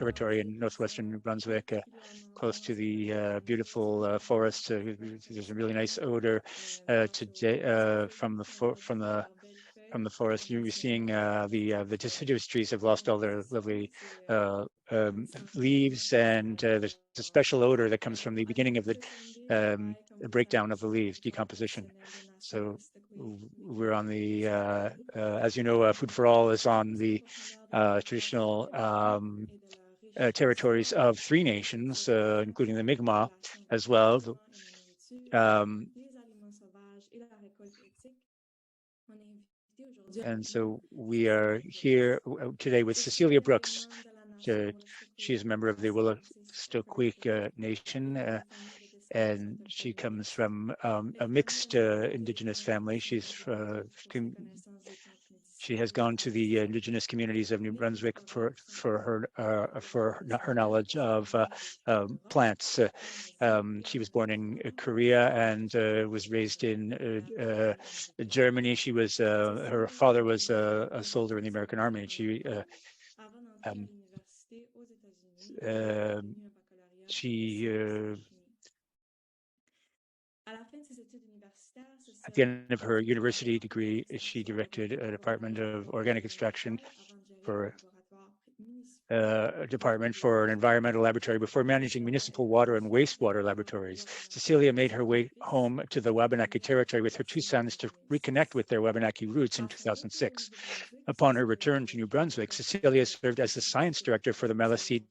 territory in northwestern New Brunswick, close to the beautiful forest. There's a really nice odor today from the forest. You're seeing the deciduous trees have lost all their lovely leaves, and there's a special odor that comes from the beginning of the breakdown of the leaves, decomposition. So we're on the, as you know, Food for All is on the traditional territories of 3 nations, including the Mi'kmaq as well. And so we are here today with Cecelia Brooks. She's a member of the Wolastoqiyik Nation, and she comes from a mixed Indigenous family. She has gone to the Indigenous communities of New Brunswick for her knowledge of plants. She was born in Korea and was raised in Germany. Her father was a soldier in the American Army, and at the end of her university degree, she directed a department of organic extraction for a department for an environmental laboratory before managing municipal water and wastewater laboratories. Cecelia made her way home to the Wabanaki territory with her 2 sons to reconnect with their Wabanaki roots in 2006. Upon her return to New Brunswick, Cecelia served as the science director for the Maliseet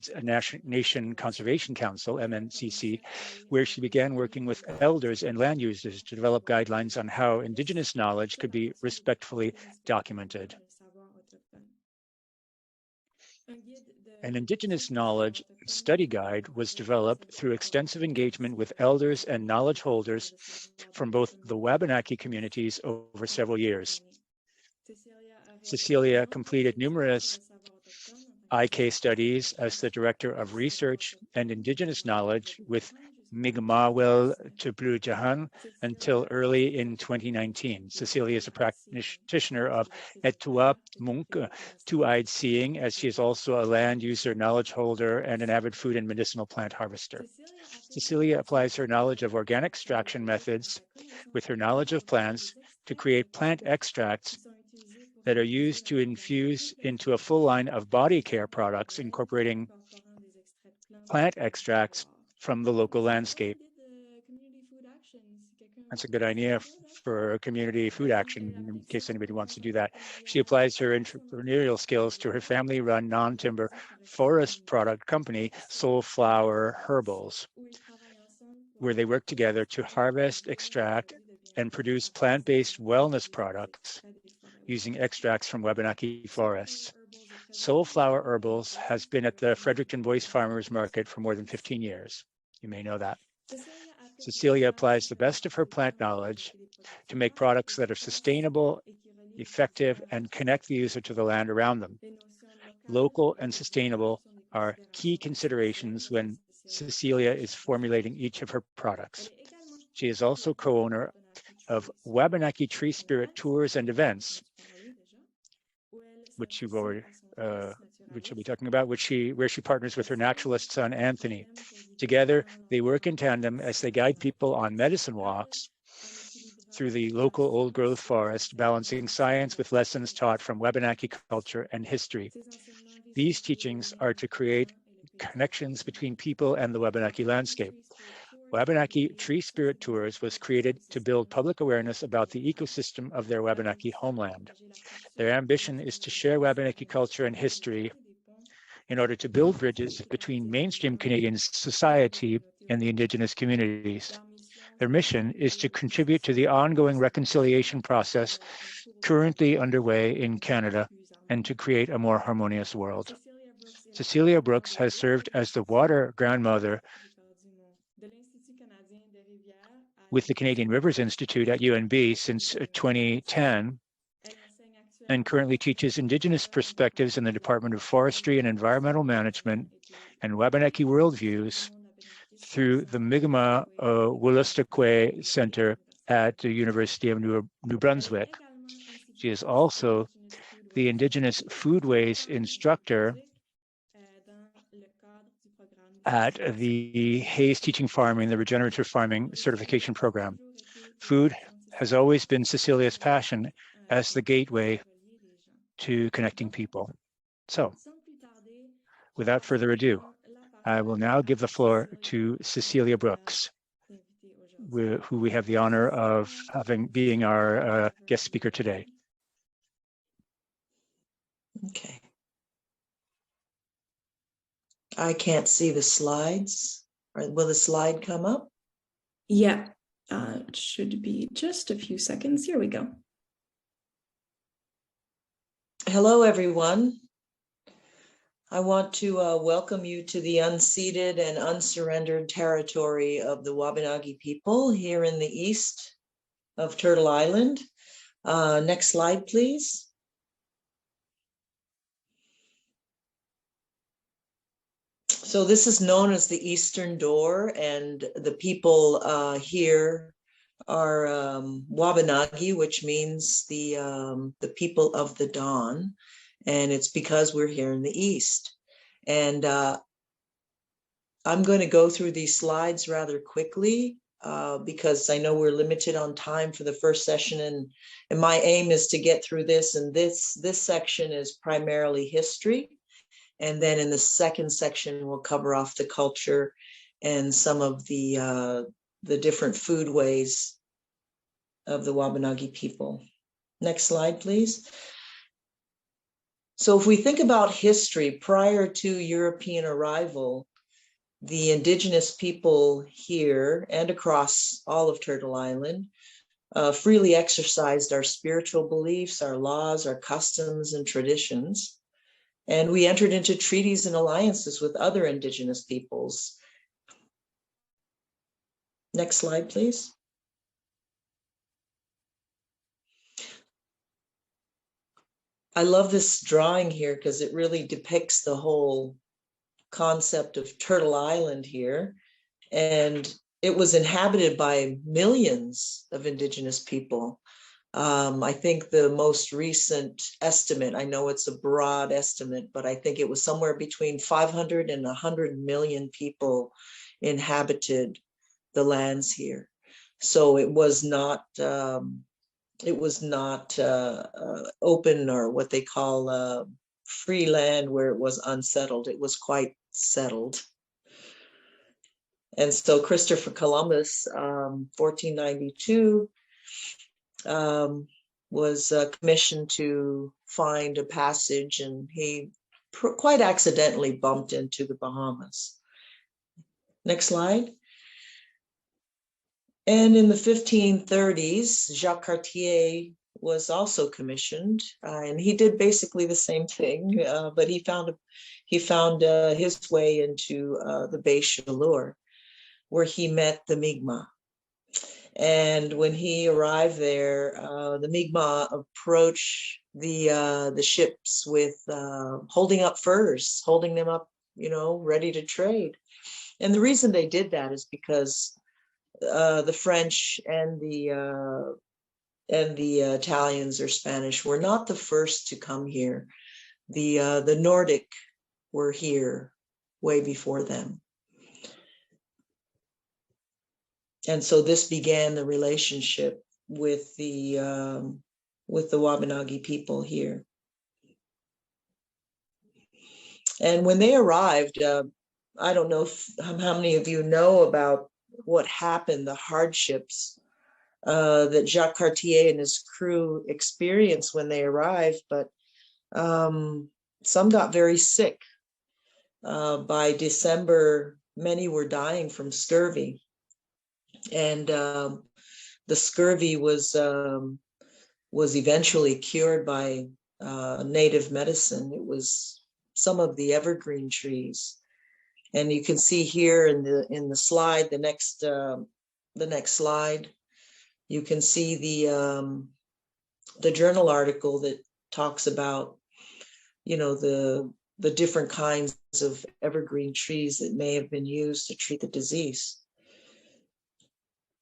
Nation Conservation Council, MNCC, where she began working with elders and land users to develop guidelines on how Indigenous knowledge could be respectfully documented. An Indigenous knowledge study guide was developed through extensive engagement with elders and knowledge holders from both the Wabanaki communities over several years. Cecelia completed numerous IK studies as the Director of Research and Indigenous Knowledge with Mi'kma'wil Tublu-Jahan until early in 2019. Cecelia is a practitioner of Etua Munk, 2-eyed seeing, as she is also a land user, knowledge holder, and an avid food and medicinal plant harvester. Cecelia applies her knowledge of organic extraction methods with her knowledge of plants to create plant extracts that are used to infuse into a full line of body care products incorporating plant extracts from the local landscape. That's a good idea for community food action in case anybody wants to do that. She applies her entrepreneurial skills to her family-run non-timber forest product company, Soulflower Herbals, where they work together to harvest, extract, and produce plant-based wellness products using extracts from Wabanaki forests. Soulflower Herbals has been at the Fredericton Boyce Farmers Market for more than 15 years. You may know that. Cecelia applies the best of her plant knowledge to make products that are sustainable, effective, and connect the user to the land around them. Local and sustainable are key considerations when Cecelia is formulating each of her products. She is also co-owner of Wabanaki Tree Spirit Tours and Events, which you've already which she'll be talking about, where she partners with her naturalist son, Anthony. Together, they work in tandem as they guide people on medicine walks through the local old growth forest, balancing science with lessons taught from Wabanaki culture and history. These teachings are to create connections between people and the Wabanaki landscape. Wabanaki Tree Spirit Tours was created to build public awareness about the ecosystem of their Wabanaki homeland. Their ambition is to share Wabanaki culture and history in order to build bridges between mainstream Canadian society and the Indigenous communities. Their mission is to contribute to the ongoing reconciliation process currently underway in Canada and to create a more harmonious world. Cecelia Brooks has served as the water grandmother with the Canadian Rivers Institute at UNB since 2010 and currently teaches Indigenous perspectives in the Department of Forestry and Environmental Management and Wabanaki worldviews through the Mi'kmaq Wolastoqiyik Center at the University of New Brunswick. She is also the Indigenous Foodways instructor at the Hayes Teaching Farming, the regenerative farming certification program. Food has always been Cecelia's passion as the gateway to connecting people. So, without further ado, I will now give the floor to Cecelia Brooks, who we have the honor of being our guest speaker today. Okay. I can't see the slides. Will the slide come up? Yeah, it should be just a few seconds. Here we go. Hello, everyone. I want to welcome you to the unceded and unsurrendered territory of the Wabanaki people here in the east of Turtle Island. Next slide, please. So this is known as the Eastern Door, and the people here are Wabanaki, which means the people of the dawn, and it's because we're here in the East. And I'm going to go through these slides rather quickly because I know we're limited on time for the first session, and my aim is to get through this. And this section is primarily history. And then in the second section, we'll cover off the culture and some of the different food ways of the Wabanaki people. Next slide, please. So if we think about history, prior to European arrival, the indigenous people here and across all of Turtle Island freely exercised our spiritual beliefs, our laws, our customs, and traditions. And we entered into treaties and alliances with other indigenous peoples. Next slide, please. I love this drawing here because it really depicts the whole concept of Turtle Island here. And it was inhabited by millions of indigenous people. I think the most recent estimate, I know it's a broad estimate, but I think it was somewhere between 500 and 100 million people inhabited the lands here. So it was not open, or what they call free land where it was unsettled. It was quite settled. And so Christopher Columbus, 1492, was commissioned to find a passage, and he quite accidentally bumped into the Bahamas. Next slide. And in the 1530s, Jacques Cartier was also commissioned, and he did basically the same thing, but he found his way into the Bay Chaleur, where he met the Mi'kmaq. And when he arrived there, the Mi'kmaq approached the ships with holding up furs, holding them up, ready to trade. And the reason they did that is because the French and the Italians or Spanish were not the first to come here. The Nordic were here way before them. And so this began the relationship with the Wabanaki people here. And when they arrived, I don't know how many of you know about what happened, the hardships that Jacques Cartier and his crew experienced when they arrived, but some got very sick. By December, many were dying from scurvy. And the scurvy was eventually cured by native medicine. It was some of the evergreen trees, and you can see here in the slide, the next slide, you can see the journal article that talks about the different kinds of evergreen trees that may have been used to treat the disease.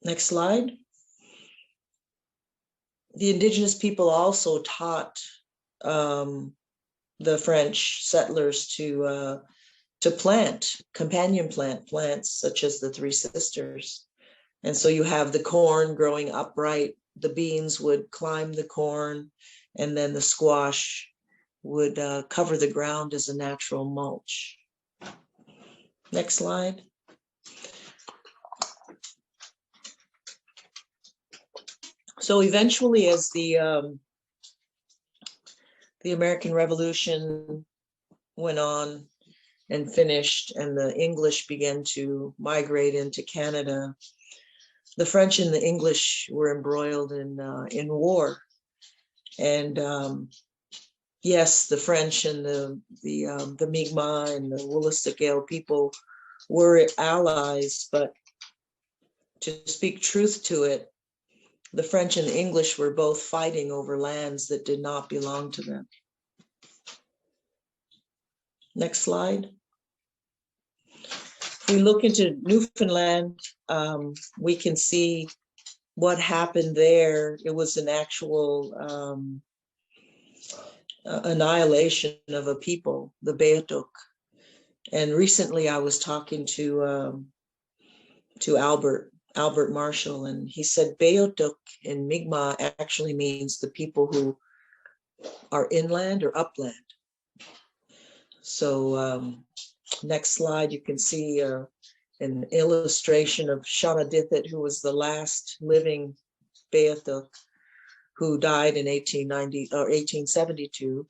Next slide. The indigenous people also taught the French settlers to to plant companion plants such as the Three Sisters. And so you have the corn growing upright, the beans would climb the corn, and then the squash would cover the ground as a natural mulch. Next slide. So eventually, as the American Revolution went on and finished, and the English began to migrate into Canada, the French and the English were embroiled in war. And yes, the French and the Mi'kmaq and the Wolastoqiyik people were allies, but to speak truth to it, the French and the English were both fighting over lands that did not belong to them. Next slide. If we look into Newfoundland, we can see what happened there. It was an actual annihilation of a people, the Beothuk. And recently I was talking to Albert Marshall, and he said Beothuk in Mi'kmaq actually means the people who are inland or upland. So next slide, you can see an illustration of Shaunadithit, who was the last living Beothuk, who died in 1890 or 1872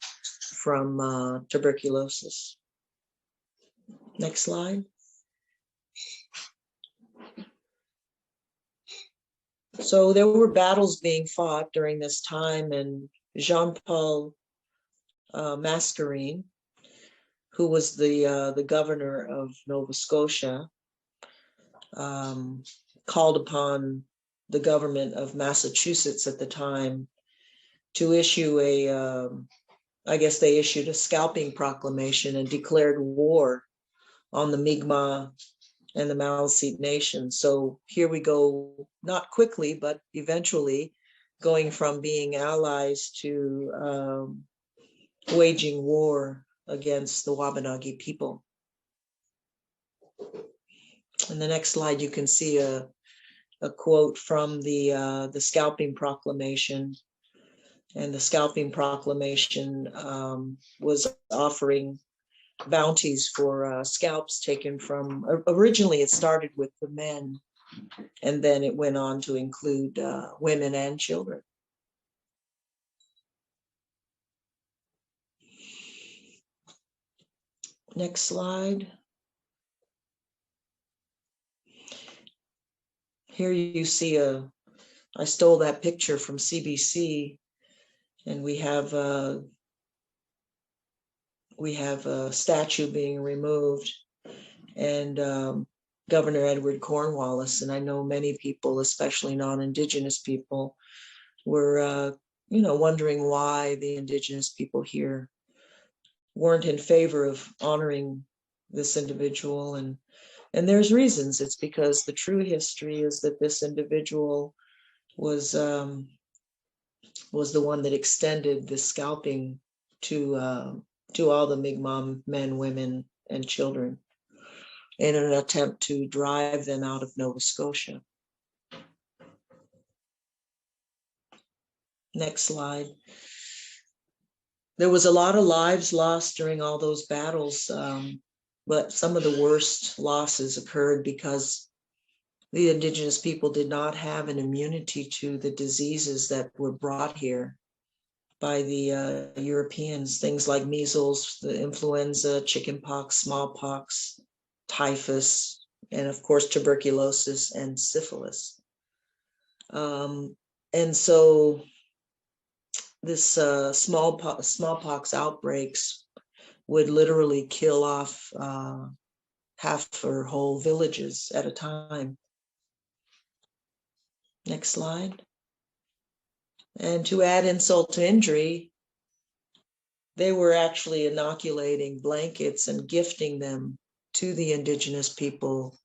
from tuberculosis. Next slide. So there were battles being fought during this time, and Jean-Paul Mascarene, who was the governor of Nova Scotia, called upon the government of Massachusetts at the time to issue I guess they issued a scalping proclamation and declared war on the Mi'kmaq and the Maliseet Nation. So here we go, not quickly, but eventually going from being allies to waging war against the Wabanaki people. In the next slide, you can see a quote from the scalping proclamation. And the scalping proclamation was offering bounties for scalps taken from, originally it started with the men, and then it went on to include women and children. Next slide. Here you see I stole that picture from CBC, and we have a statue being removed, and Governor Edward Cornwallis, and I know many people, especially non-Indigenous people, were wondering why the Indigenous people here weren't in favor of honoring this individual, and there's reasons. It's because the true history is that this individual was the one that extended the scalping to all the Mi'kmaq men, women, and children in an attempt to drive them out of Nova Scotia. Next slide. There was a lot of lives lost during all those battles, but some of the worst losses occurred because the Indigenous people did not have an immunity to the diseases that were brought here by the Europeans, things like measles, the influenza, chickenpox, smallpox, typhus, and of course tuberculosis and syphilis. And so this smallpox outbreaks would literally kill off half or whole villages at a time. Next slide. And to add insult to injury, they were actually inoculating blankets and gifting them to the Indigenous people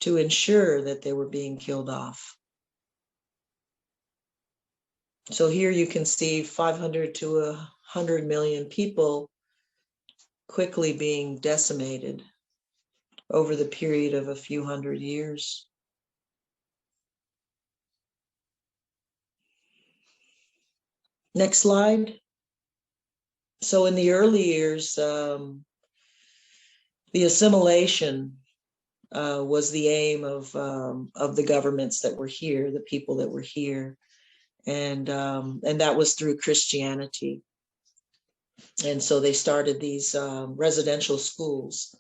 to ensure that they were being killed off. So here you can see 500 to 100 million people quickly being decimated over the period of a few hundred years. Next slide. So in the early years, the assimilation was the aim of the governments that were here, the people that were here, and that was through Christianity. And so they started these residential schools,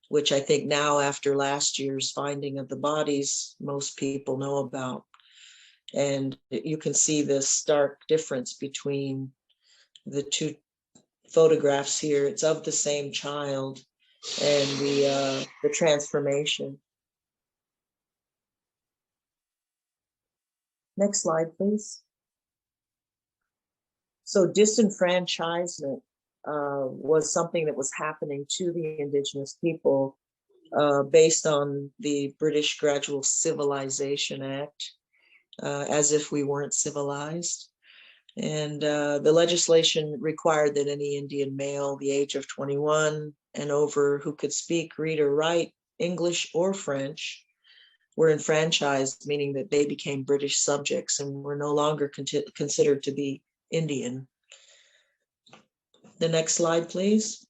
which I think now, after last year's finding of the bodies, most people know about. And you can see this stark difference between the two photographs here. It's of the same child, and the transformation. Next slide, please. So disenfranchisement was something that was happening to the Indigenous people based on the British Gradual Civilization Act, as if we weren't civilized. And the legislation required that any Indian male, the age of 21 and over, who could speak, read, or write English or French, were enfranchised, meaning that they became British subjects and were no longer considered to be Indian. The next slide, please.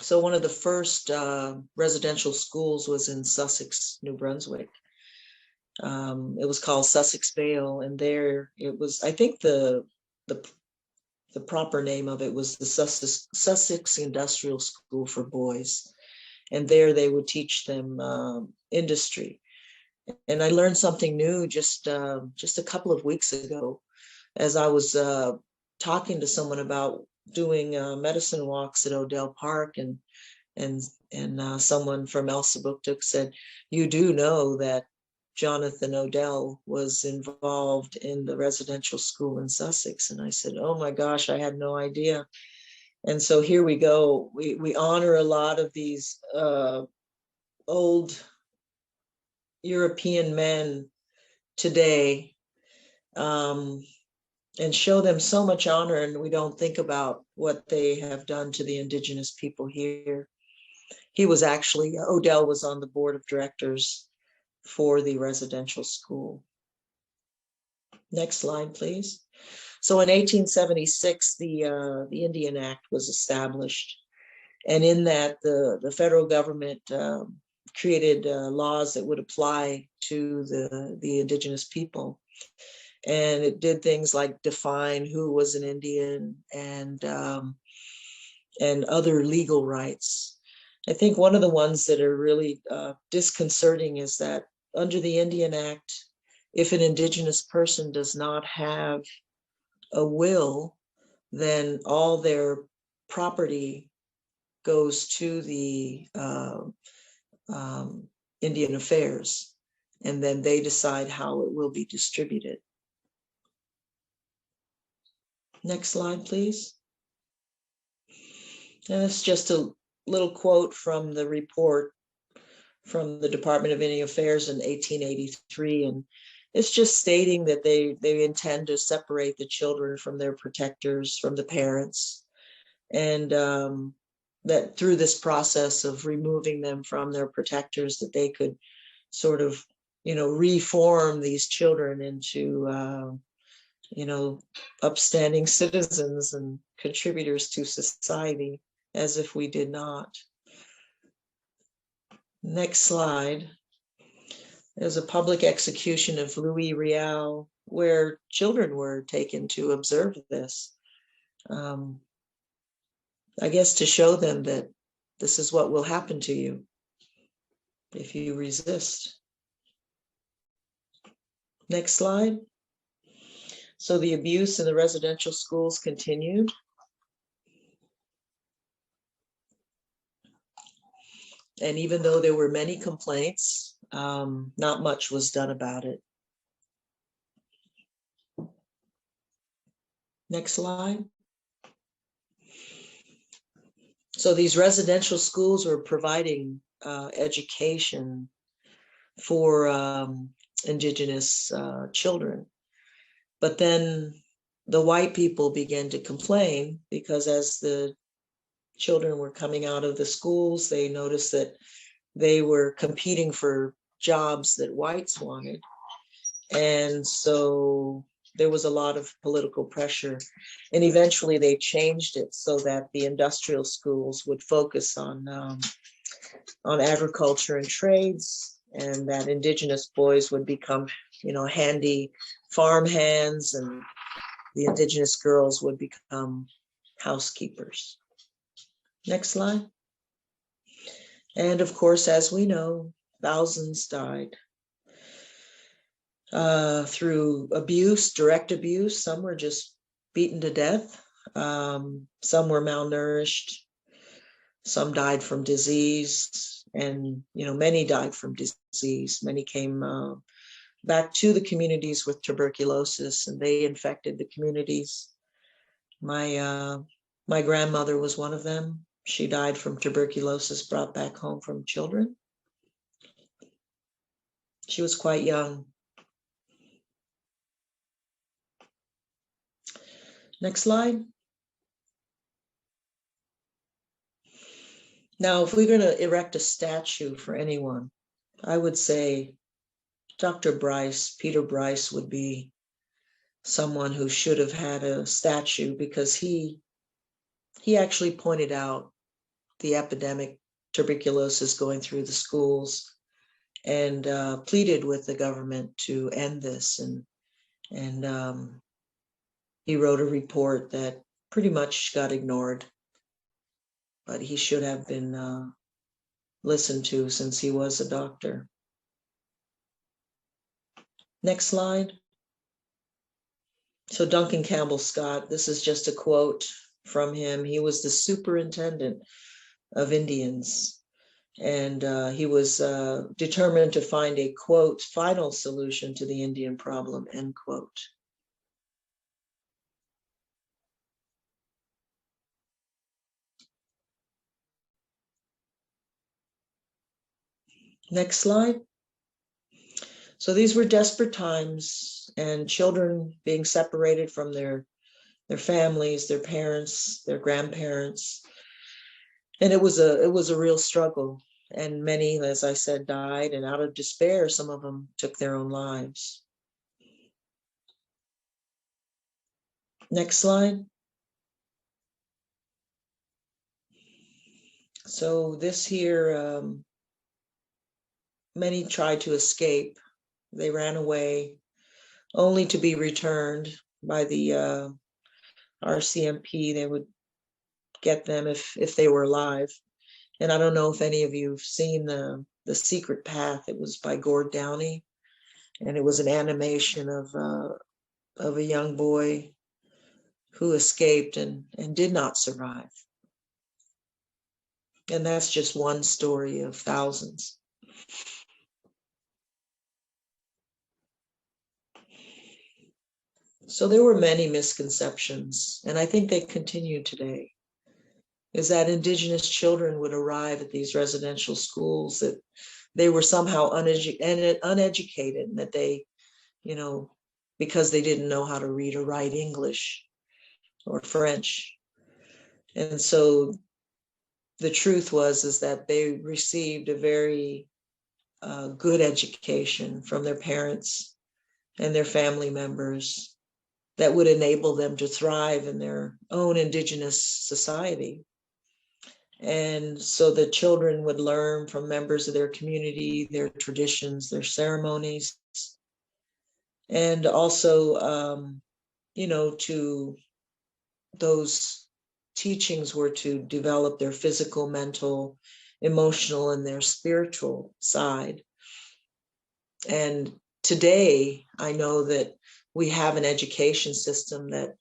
So one of the first residential schools was in Sussex, New Brunswick. It was called Sussex Vale, and there it was, I think the proper name of it was the Sussex Industrial School for Boys. And there they would teach them industry. And I learned something new just a couple of weeks ago, as I was talking to someone about doing medicine walks at Odell Park, and someone from Elsipogtog said, "You do know that Jonathan Odell was involved in the residential school in Sussex?" And I said, "Oh my gosh, I had no idea." And so here we go. We honor a lot of these old European men today, and show them so much honor, and we don't think about what they have done to the Indigenous people here. He was actually, Odell was on the board of directors for the residential school. Next slide, please. So in 1876, the Indian Act was established. And in that, the federal government created laws that would apply to the Indigenous people. And it did things like define who was an Indian and other legal rights. I think one of the ones that are really disconcerting is that under the Indian Act, if an Indigenous person does not have a will, then all their property goes to the Indian Affairs, and then they decide how it will be distributed. Next slide, please. And it's just a little quote from the report from the Department of Indian Affairs in 1883, and it's just stating that they intend to separate the children from their protectors, from the parents, and that through this process of removing them from their protectors, that they could sort of, reform these children into, upstanding citizens and contributors to society, as if we did not. Next slide. There's a public execution of Louis Riel where children were taken to observe this. I guess to show them that this is what will happen to you if you resist. Next slide. So the abuse in the residential schools continued. And even though there were many complaints, not much was done about it. Next slide. So these residential schools were providing education for Indigenous children. But then the white people began to complain because as the children were coming out of the schools, they noticed that they were competing for jobs that whites wanted. And so there was a lot of political pressure. And eventually they changed it so that the industrial schools would focus on agriculture and trades, and that indigenous boys would become, handy farm hands, and the indigenous girls would become housekeepers. Next slide. And of course, as we know, thousands died through abuse, direct abuse. Some were just beaten to death. Some were malnourished. Some died from disease, and many died from disease. Many came back to the communities with tuberculosis, and they infected the communities. My grandmother was one of them. She died from tuberculosis brought back home from children. She was quite young. Next slide. Now, if we're going to erect a statue for anyone, I would say Dr. Bryce, Peter Bryce, would be someone who should have had a statue, because he actually pointed out the epidemic tuberculosis going through the schools, and pleaded with the government to end this. And he wrote a report that pretty much got ignored, but he should have been listened to, since he was a doctor. Next slide. So Duncan Campbell Scott, this is just a quote from him. He was the superintendent of Indians, and he was determined to find a, quote, final solution to the Indian problem, end quote. Next slide. So these were desperate times, and children being separated from their families, their parents, their grandparents. And it was a real struggle. And many, as I said, died, and out of despair, some of them took their own lives. Next slide. So this here, many tried to escape. They ran away, only to be returned by the RCMP. They would get them if they were alive. And I don't know if any of you have seen the Secret Path. It was by Gord Downey, and it was an animation of a young boy who escaped and did not survive. And that's just one story of thousands. So there were many misconceptions, and I think they continue today, is that Indigenous children would arrive at these residential schools, that they were somehow uneducated, and that they, because they didn't know how to read or write English or French. And so the truth is that they received a very good education from their parents and their family members that would enable them to thrive in their own Indigenous society. And so the children would learn from members of their community, their traditions, their ceremonies, and also, to those teachings were to develop their physical, mental, emotional, and their spiritual side. And today, I know that we have an education system that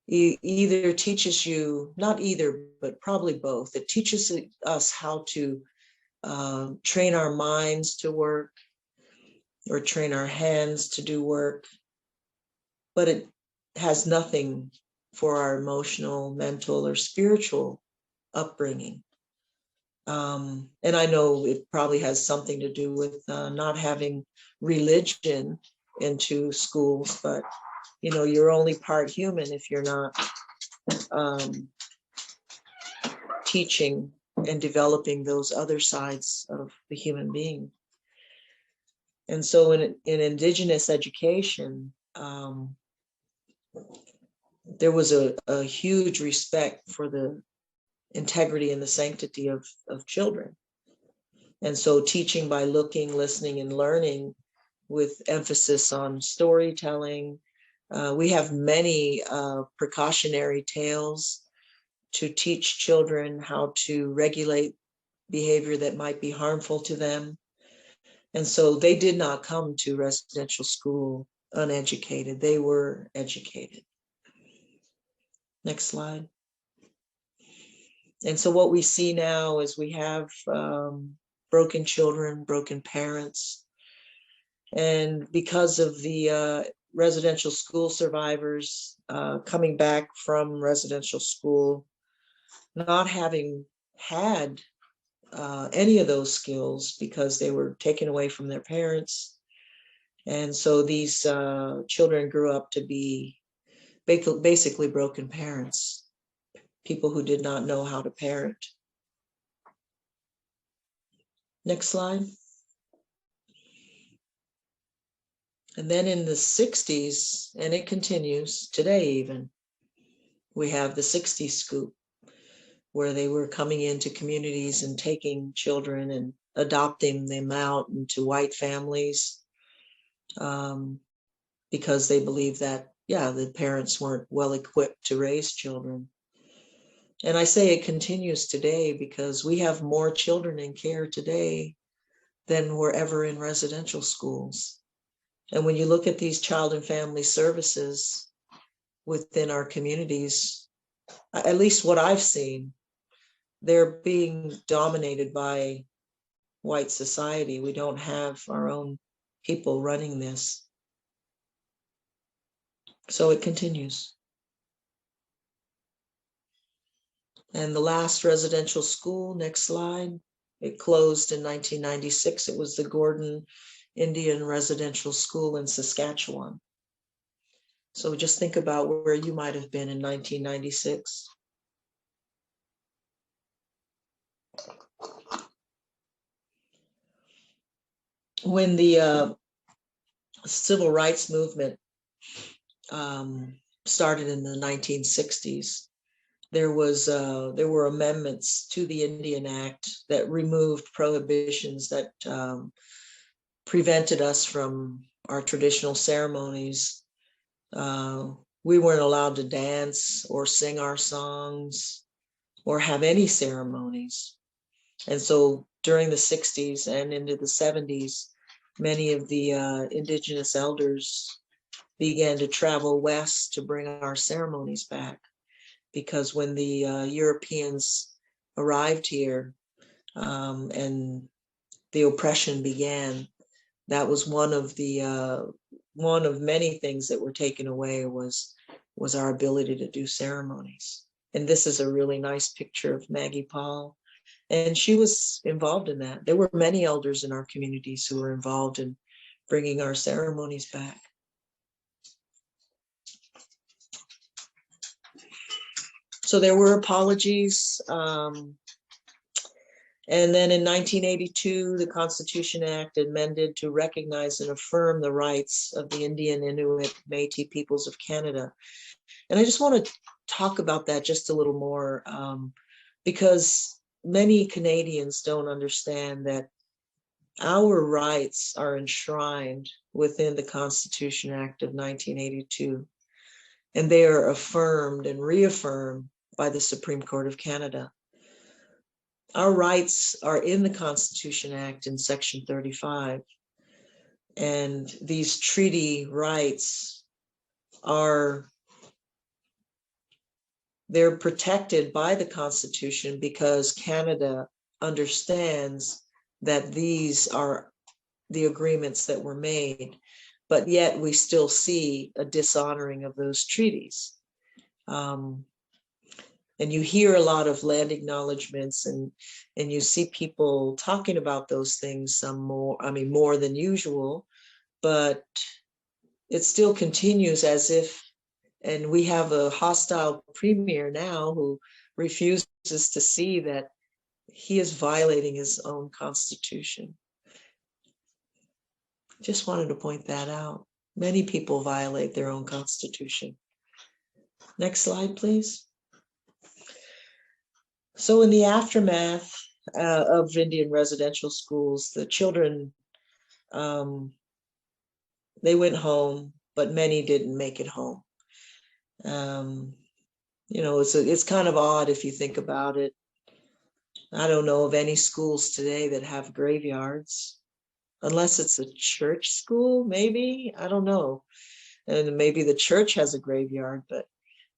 either teaches you, not either, but probably both. It teaches us how to train our minds to work, or train our hands to do work, but it has nothing for our emotional, mental, or spiritual upbringing. And I know it probably has something to do with not having religion into schools, but you're only part human if you're not teaching and developing those other sides of the human being. And so in Indigenous education, there was a huge respect for the integrity and the sanctity of children. And so teaching by looking, listening, and learning with emphasis on storytelling. We have many precautionary tales to teach children how to regulate behavior that might be harmful to them. And so they did not come to residential school uneducated. They were educated. Next slide. And so what we see now is we have broken children, broken parents. And because of the residential school survivors coming back from residential school, not having had any of those skills because they were taken away from their parents. And so these children grew up to be basically broken parents, people who did not know how to parent. Next slide. And then in the 60s, and it continues today even, we have the 60s scoop, where they were coming into communities and taking children and adopting them out into white families because they believed that, yeah, the parents weren't well equipped to raise children. And I say it continues today because we have more children in care today than were ever in residential schools. And when you look at these child and family services within our communities, at least what I've seen, they're being dominated by white society. We don't have our own people running this. So it continues. And the last residential school, next slide, it closed in 1996. It was the Gordon Indian Residential School in Saskatchewan. So just think about where you might have been in 1996. When the civil rights movement started in the 1960s, there were amendments to the Indian Act that removed prohibitions that prevented us from our traditional ceremonies. We weren't allowed to dance or sing our songs or have any ceremonies. And so during the 60s and into the 70s, many of the Indigenous elders began to travel west to bring our ceremonies back. Because when the Europeans arrived here and the oppression began, that was one of many things that were taken away was our ability to do ceremonies. And this is a really nice picture of Maggie Paul. And she was involved in that. There were many elders in our communities who were involved in bringing our ceremonies back. So there were apologies. And then in 1982, the Constitution Act amended to recognize and affirm the rights of the Indian, Inuit, Métis peoples of Canada. And I just want to talk about that just a little more because many Canadians don't understand that our rights are enshrined within the Constitution Act of 1982, and they are affirmed and reaffirmed by the Supreme Court of Canada. Our rights are in the Constitution Act in Section 35, and these treaty rights they're protected by the Constitution because Canada understands that these are the agreements that were made, but yet we still see a dishonoring of those treaties. And you hear a lot of land acknowledgements and you see people talking about those things more than usual, but it still continues as if, and we have a hostile premier now who refuses to see that he is violating his own constitution. Just wanted to point that out. Many people violate their own constitution. Next slide, please. So in the aftermath of Indian residential schools, the children, they went home, but many didn't make it home. You know, it's kind of odd if you think about it. I don't know of any schools today that have graveyards, unless it's a church school, maybe, I don't know. And maybe the church has a graveyard, but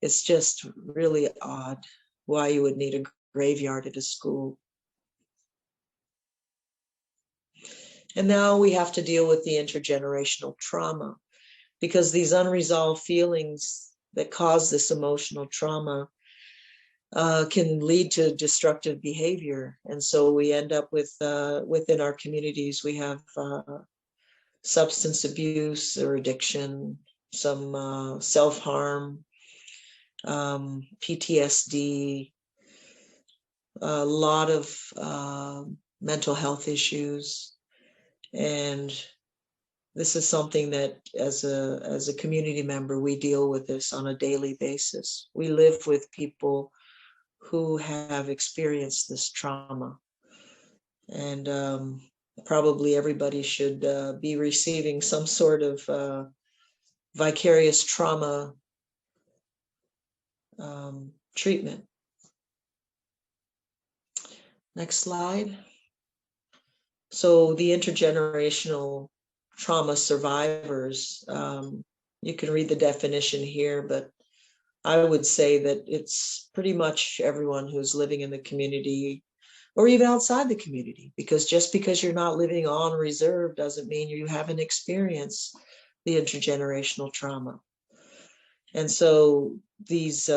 it's just really odd why you would need a graveyard at a school. And now we have to deal with the intergenerational trauma, because these unresolved feelings that cause this emotional trauma can lead to destructive behavior. And so we end up with, within our communities, we have substance abuse or addiction, some self-harm, PTSD, a lot of mental health issues. And this is something that as a community member, we deal with this on a daily basis. We live with people who have experienced this trauma. And probably everybody should be receiving some sort of vicarious trauma treatment. Next slide. So the intergenerational trauma survivors, you can read the definition here, but I would say that it's pretty much everyone who's living in the community or even outside the community, because just because you're not living on reserve doesn't mean you haven't experienced the intergenerational trauma. And so these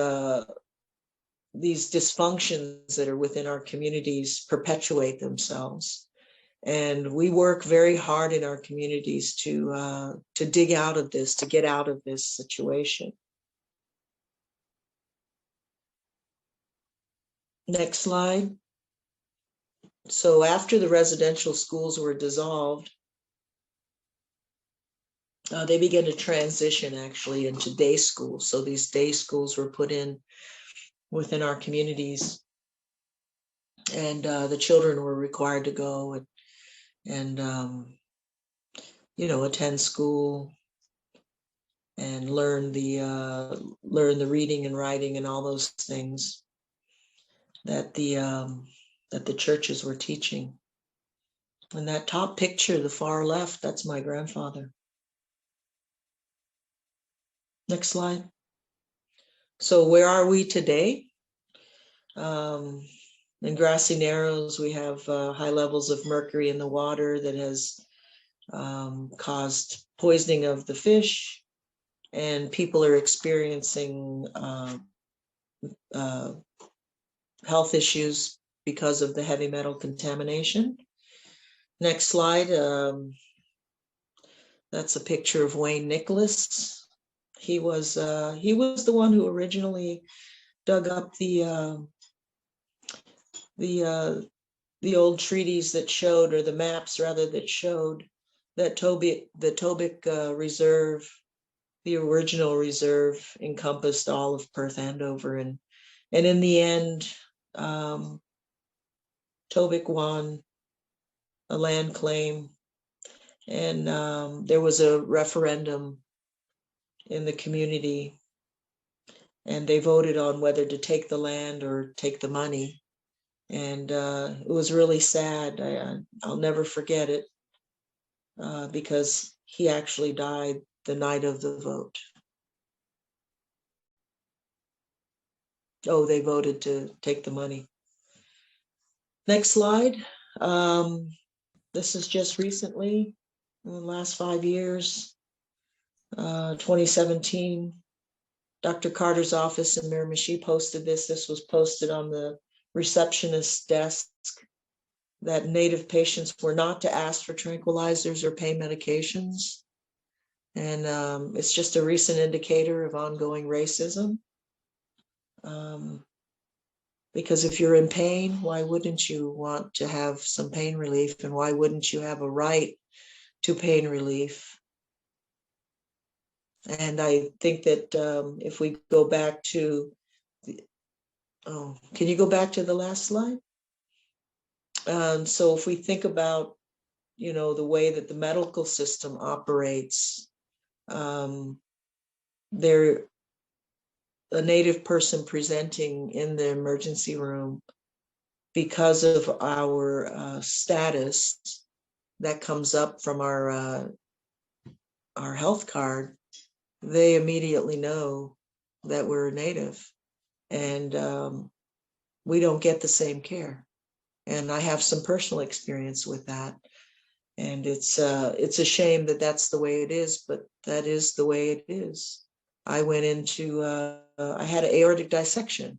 dysfunctions that are within our communities perpetuate themselves. And we work very hard in our communities to dig out of this, to get out of this situation. Next slide. So after the residential schools were dissolved, they began to transition actually into day schools. So these day schools were put in within our communities, and the children were required to go and you know, attend school and learn the reading and writing and all those things that the churches were teaching. And that top picture, the far left, that's my grandfather. Next slide. So where are we today? In Grassy Narrows, we have high levels of mercury in the water that has caused poisoning of the fish, and people are experiencing health issues because of the heavy metal contamination. Next slide. That's a picture of Wayne Nicholas. He was the one who originally dug up the old treaties that showed, or the maps rather, that showed that the Tobic Reserve, the original reserve, encompassed all of Perth Andover, and in the end, Tobic won a land claim, and there was a referendum in the community, and they voted on whether to take the land or take the money. And it was really sad. I'll never forget it, because he actually died the night of the vote. Oh, they voted to take the money. Next slide. This is just recently, in the last 5 years, 2017. Dr. Carter's office in Miramichi posted this. This was posted on the receptionist's desk, that Native patients were not to ask for tranquilizers or pain medications. And it's just a recent indicator of ongoing racism. Because if you're in pain, why wouldn't you want to have some pain relief? And why wouldn't you have a right to pain relief? And I think that if we go back to, can you go back to the last slide? So if we think about, the way that the medical system operates, they're a Native person presenting in the emergency room, because of our status that comes up from our health card, they immediately know that we're Native, and we don't get the same care. And I have some personal experience with that, and it's a shame that that's the way it is, but that is the way it is. I went into I had an aortic dissection.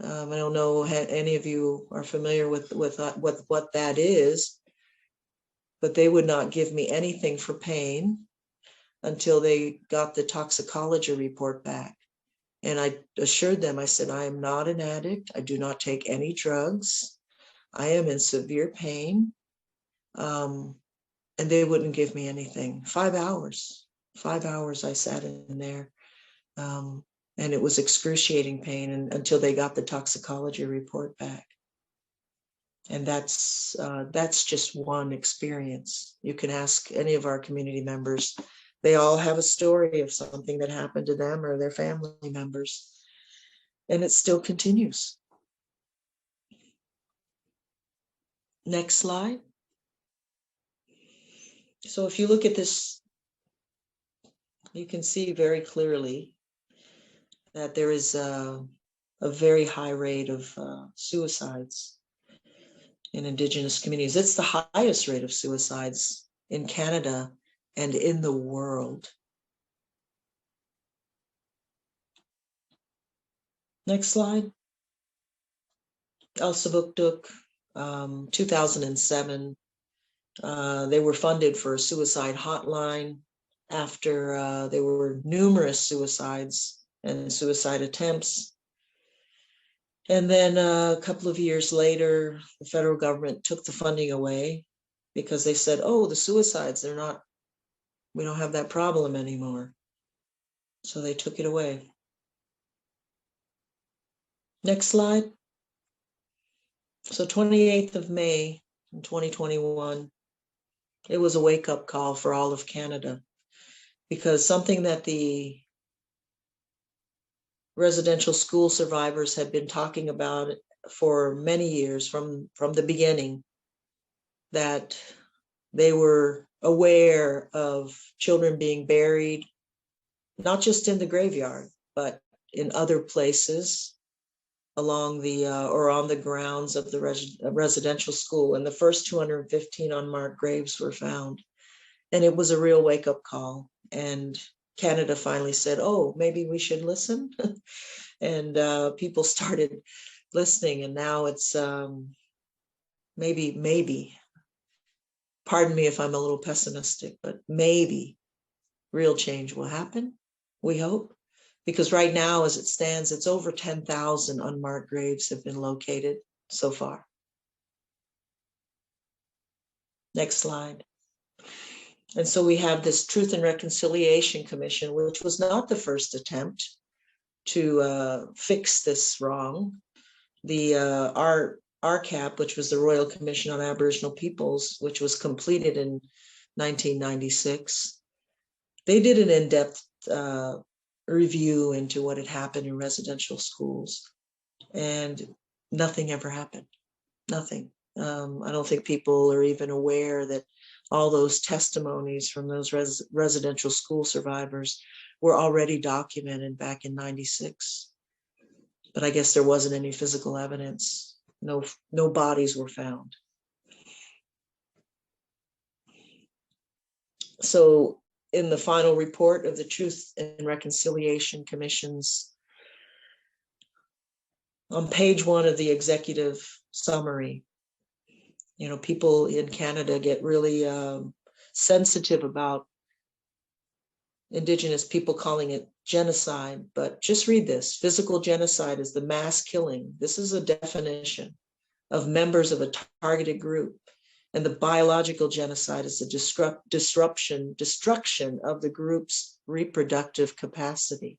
I don't know any of you are familiar with what that is, but they would not give me anything for pain until they got the toxicology report back. And I assured them, I said, I am not an addict. I do not take any drugs. I am in severe pain. And they wouldn't give me anything. 5 hours I sat in there. And it was excruciating pain until they got the toxicology report back. And that's just one experience. You can ask any of our community members. They all have a story of something that happened to them or their family members. And it still continues. Next slide. So if you look at this, you can see very clearly that there is a very high rate of suicides in Indigenous communities. It's the highest rate of suicides in Canada and in the world. Next slide. Elsipogtog, 2007. They were funded for a suicide hotline after there were numerous suicides and suicide attempts. And then a couple of years later, the federal government took the funding away because they said, oh, the suicides, we don't have that problem anymore. So they took it away. Next slide. So 28th of May in 2021, it was a wake-up call for all of Canada, because something that the residential school survivors had been talking about for many years from the beginning, that they were aware of children being buried, not just in the graveyard, but in other places along the or on the grounds of the residential school. And the first 215 unmarked graves were found. And it was a real wake-up call. And Canada finally said, oh, maybe we should listen. And people started listening. And now it's maybe, pardon me if I'm a little pessimistic, but maybe real change will happen, we hope. Because right now, as it stands, it's over 10,000 unmarked graves have been located so far. Next slide. And so we have this Truth and Reconciliation Commission, which was not the first attempt to fix this wrong. The RCAP, which was the Royal Commission on Aboriginal Peoples, which was completed in 1996, they did an in-depth review into what had happened in residential schools, and nothing ever happened. Nothing. I don't think people are even aware that all those testimonies from those residential school survivors were already documented back in 96. But I guess there wasn't any physical evidence. No bodies were found. So in the final report of the Truth and Reconciliation Commission's, on page 1 of the executive summary, people in Canada get really sensitive about indigenous people calling it genocide, but just read this. Physical genocide is the mass killing. This is a definition of members of a targeted group. And the biological genocide is the destruction of the group's reproductive capacity.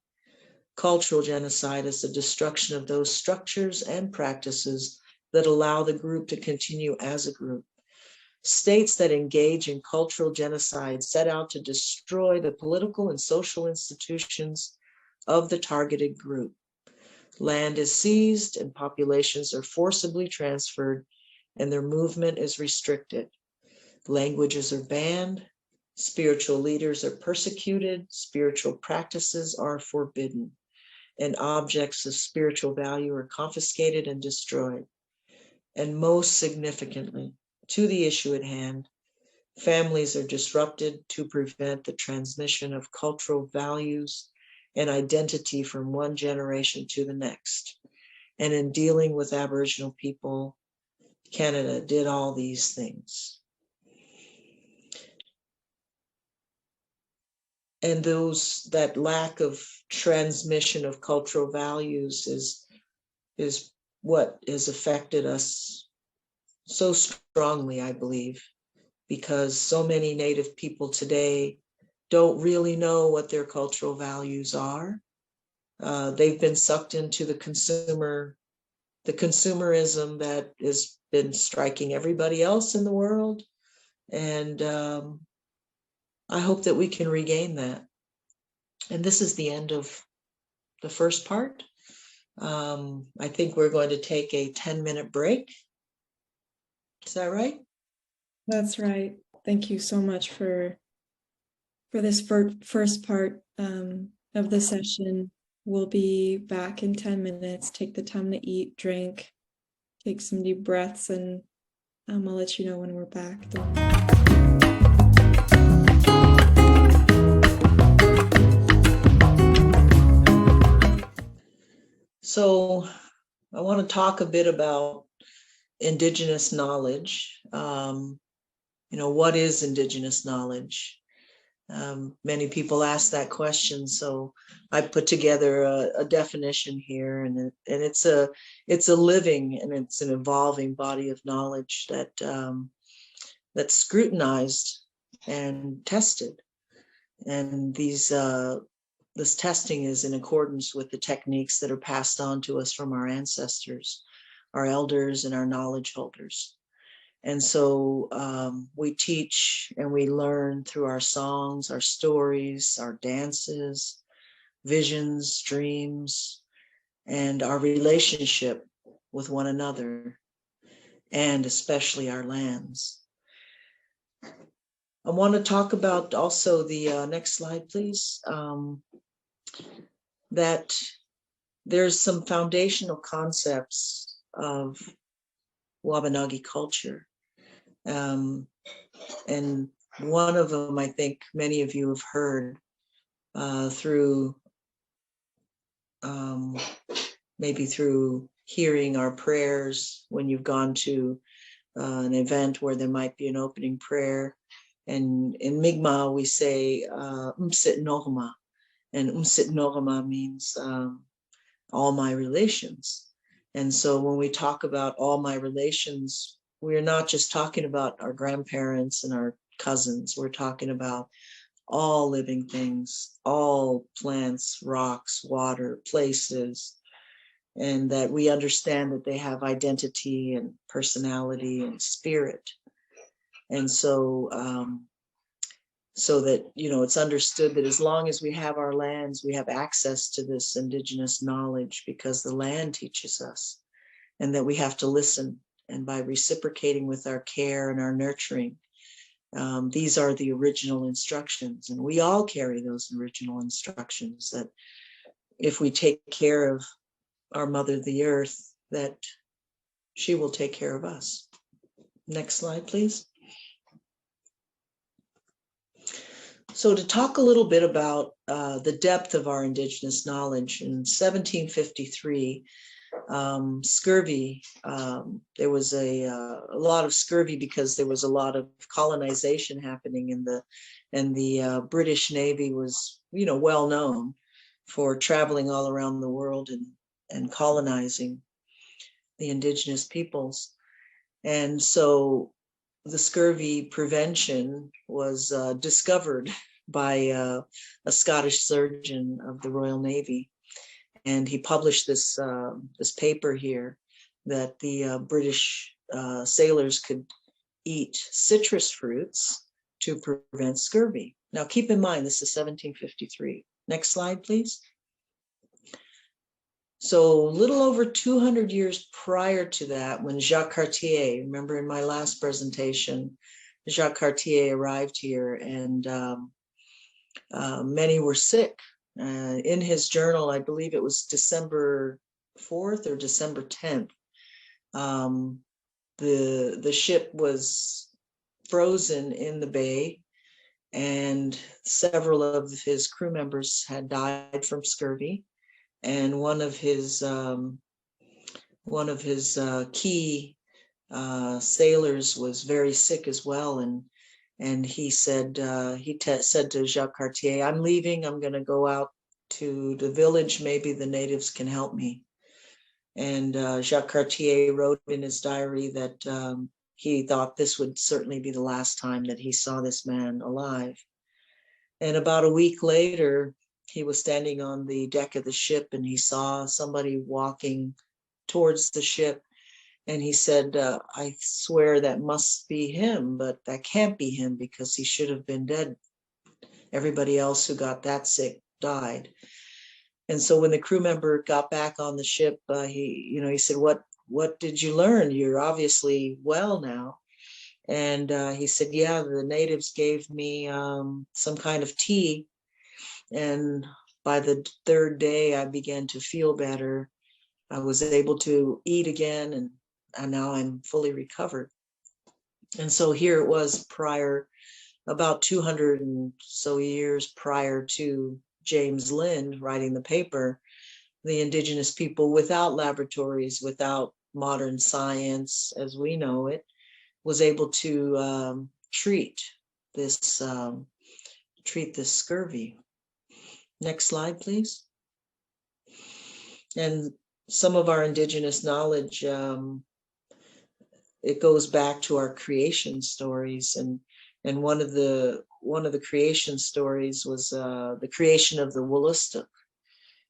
Cultural genocide is the destruction of those structures and practices that allow the group to continue as a group. States that engage in cultural genocide set out to destroy the political and social institutions of the targeted group. Land is seized and populations are forcibly transferred, and their movement is restricted. Languages are banned, spiritual leaders are persecuted, spiritual practices are forbidden, and objects of spiritual value are confiscated and destroyed. And most significantly, to the issue at hand, families are disrupted to prevent the transmission of cultural values and identity from one generation to the next. And in dealing with Aboriginal people, Canada did all these things. And that lack of transmission of cultural values is what has affected us so strongly, I believe, because so many Native people today don't really know what their cultural values are. They've been sucked into the consumerism that has been striking everybody else in the world. And I hope that we can regain that. And this is the end of the first part. I think we're going to take a 10-minute break. Is that right? That's right. Thank you so much for this first part of the session. We'll be back in 10 minutes. Take the time to eat, drink, take some deep breaths, and I'll let you know when we're back. So I want to talk a bit about Indigenous knowledge. What is Indigenous knowledge? Many people ask that question, so I put together a definition here, and it's a living and it's an evolving body of knowledge that's scrutinized and tested, and this testing is in accordance with the techniques that are passed on to us from our ancestors, our elders, and our knowledge holders. And so we teach and we learn through our songs, our stories, our dances, visions, dreams, and our relationship with one another, and especially our lands. I want to talk about also the next slide, please, that there's some foundational concepts of Wabanagi culture. And one of them, I think many of you have heard through maybe through hearing our prayers when you've gone to an event where there might be an opening prayer. And in Mi'kmaq, we say Umsit Nohma, and Umsit Nohma means all my relations. And so when we talk about all my relations, we're not just talking about our grandparents and our cousins. We're talking about all living things, all plants, rocks, water, places, and that we understand that they have identity and personality and spirit. And so, so that, it's understood that as long as we have our lands, we have access to this Indigenous knowledge because the land teaches us, and that we have to listen. And by reciprocating with our care and our nurturing, these are the original instructions. And we all carry those original instructions that if we take care of our mother, the earth, that she will take care of us. Next slide, please. So to talk a little bit about the depth of our Indigenous knowledge, in 1753, scurvy, there was a lot of scurvy because there was a lot of colonization happening, and the British Navy was well known for traveling all around the world and colonizing the indigenous peoples. And so the scurvy prevention was discovered by a Scottish surgeon of the Royal Navy. And he published this paper here that the British sailors could eat citrus fruits to prevent scurvy. Now, keep in mind, this is 1753. Next slide, please. So a little over 200 years prior to that, when Jacques Cartier, remember in my last presentation, Jacques Cartier arrived here, and many were sick. In his journal, I believe it was December 4th or December 10th, the ship was frozen in the bay, and several of his crew members had died from scurvy. And one of his key sailors was very sick as well, and he said said to Jacques Cartier, "I'm leaving. I'm going to go out to the village. Maybe the natives can help me." And Jacques Cartier wrote in his diary that he thought this would certainly be the last time that he saw this man alive. And about a week later, he was standing on the deck of the ship, and he saw somebody walking towards the ship. And he said, "I swear that must be him, but that can't be him because he should have been dead. Everybody else who got that sick died." And so when the crew member got back on the ship, he said, "What did you learn? You're obviously well now." And he said, "Yeah, the natives gave me some kind of tea. And by the third day, I began to feel better. I was able to eat again, and now I'm fully recovered." And so here it was about 200 and so years prior to James Lind writing the paper, the indigenous people, without laboratories, without modern science as we know it, was able to treat this scurvy. Next slide, please. And some of our indigenous knowledge, it goes back to our creation stories, and one of the creation stories was the creation of the Wooloostook.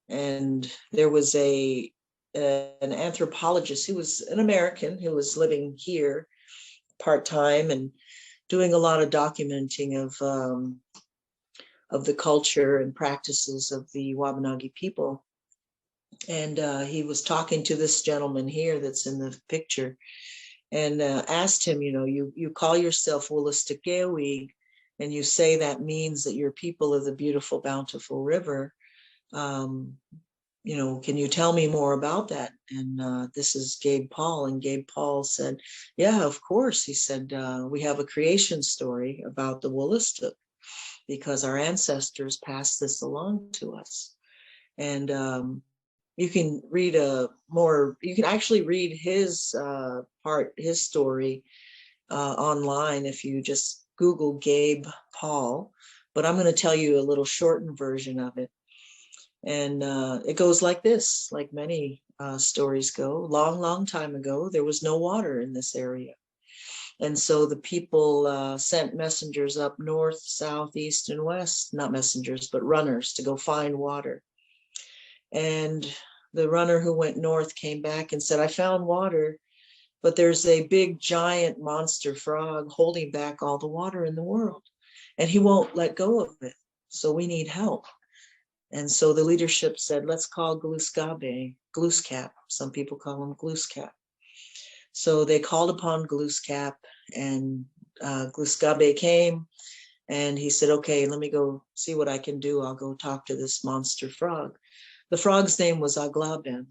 And there was an anthropologist who was an American who was living here part-time and doing a lot of documenting of the culture and practices of the Wabanagi people. And he was talking to this gentleman here that's in the picture, and asked him, you call yourself Wooloostook, and you say that means that you're people of the beautiful, bountiful river. Can you tell me more about that? And this is Gabe Paul, and Gabe Paul said, "Yeah, of course." He said, "We have a creation story about the Wooloostook because our ancestors passed this along to us." And you can actually read his story online if you just Google Gabe Paul, but I'm going to tell you a little shortened version of it. And it goes like this, like many stories go. Long, long time ago, there was no water in this area. And so the people sent messengers up north, south, east, and west, not messengers, but runners to go find water. And the runner who went north came back and said, "I found water, but there's a big giant monster frog holding back all the water in the world, and he won't let go of it. So we need help." And so the leadership said, "Let's call Glooscap. Some people call him Glooscap." So they called upon Glooscap, and Glooscap came, and he said, "Okay, let me go see what I can do. I'll go talk to this monster frog." The frog's name was Aglaben.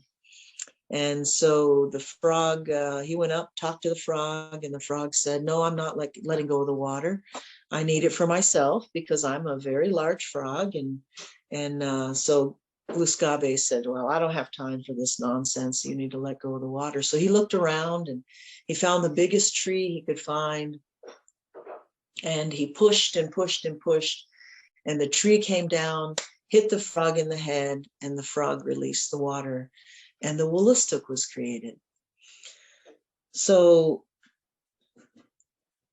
And so the frog, he went up, talked to the frog, and the frog said, "No, I'm not letting go of the water. I need it for myself because I'm a very large frog." And so Glooscap said, "Well, I don't have time for this nonsense. You need to let go of the water." So he looked around, and he found the biggest tree he could find. And he pushed and pushed and pushed. And the tree came down, hit the frog in the head, and the frog released the water, and the Woollastic was created. So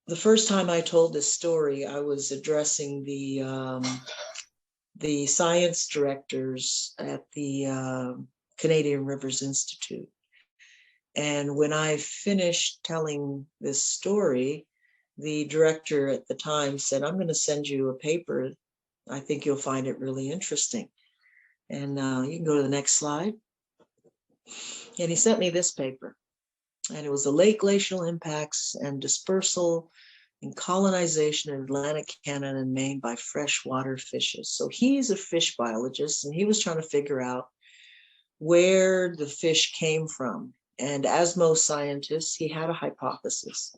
the first time I told this story, I was addressing the science directors at the Canadian Rivers Institute. And when I finished telling this story, the director at the time said, "I'm going to send you a paper. I think you'll find it really interesting." And you can go to the next slide. And he sent me this paper. And it was the lake glacial impacts and dispersal and colonization in Atlantic Canada and Maine by freshwater fishes. So he's a fish biologist, and he was trying to figure out where the fish came from. And as most scientists, he had a hypothesis.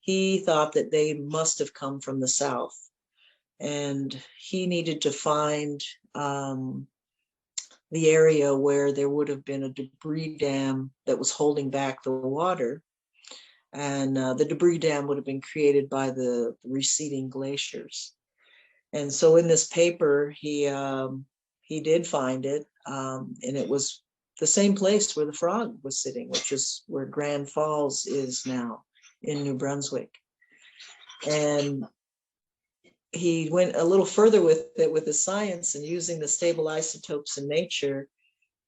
He thought that they must have come from the south, and he needed to find the area where there would have been a debris dam that was holding back the water. And the debris dam would have been created by the receding glaciers. And so in this paper, he did find it, and it was the same place where the frog was sitting, which is where Grand Falls is now in New Brunswick. And he went a little further with it with the science, and using the stable isotopes in nature,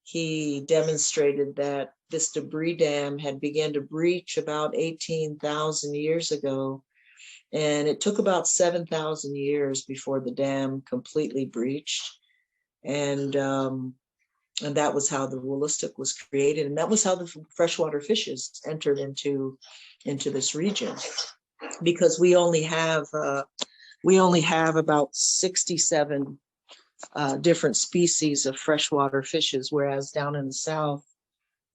he demonstrated that this debris dam had begun to breach about 18,000 years ago. And it took about 7,000 years before the dam completely breached. And that was how the Woollastic was created. And that was how the freshwater fishes entered into this region, because we only have about 67 different species of freshwater fishes, whereas down in the south,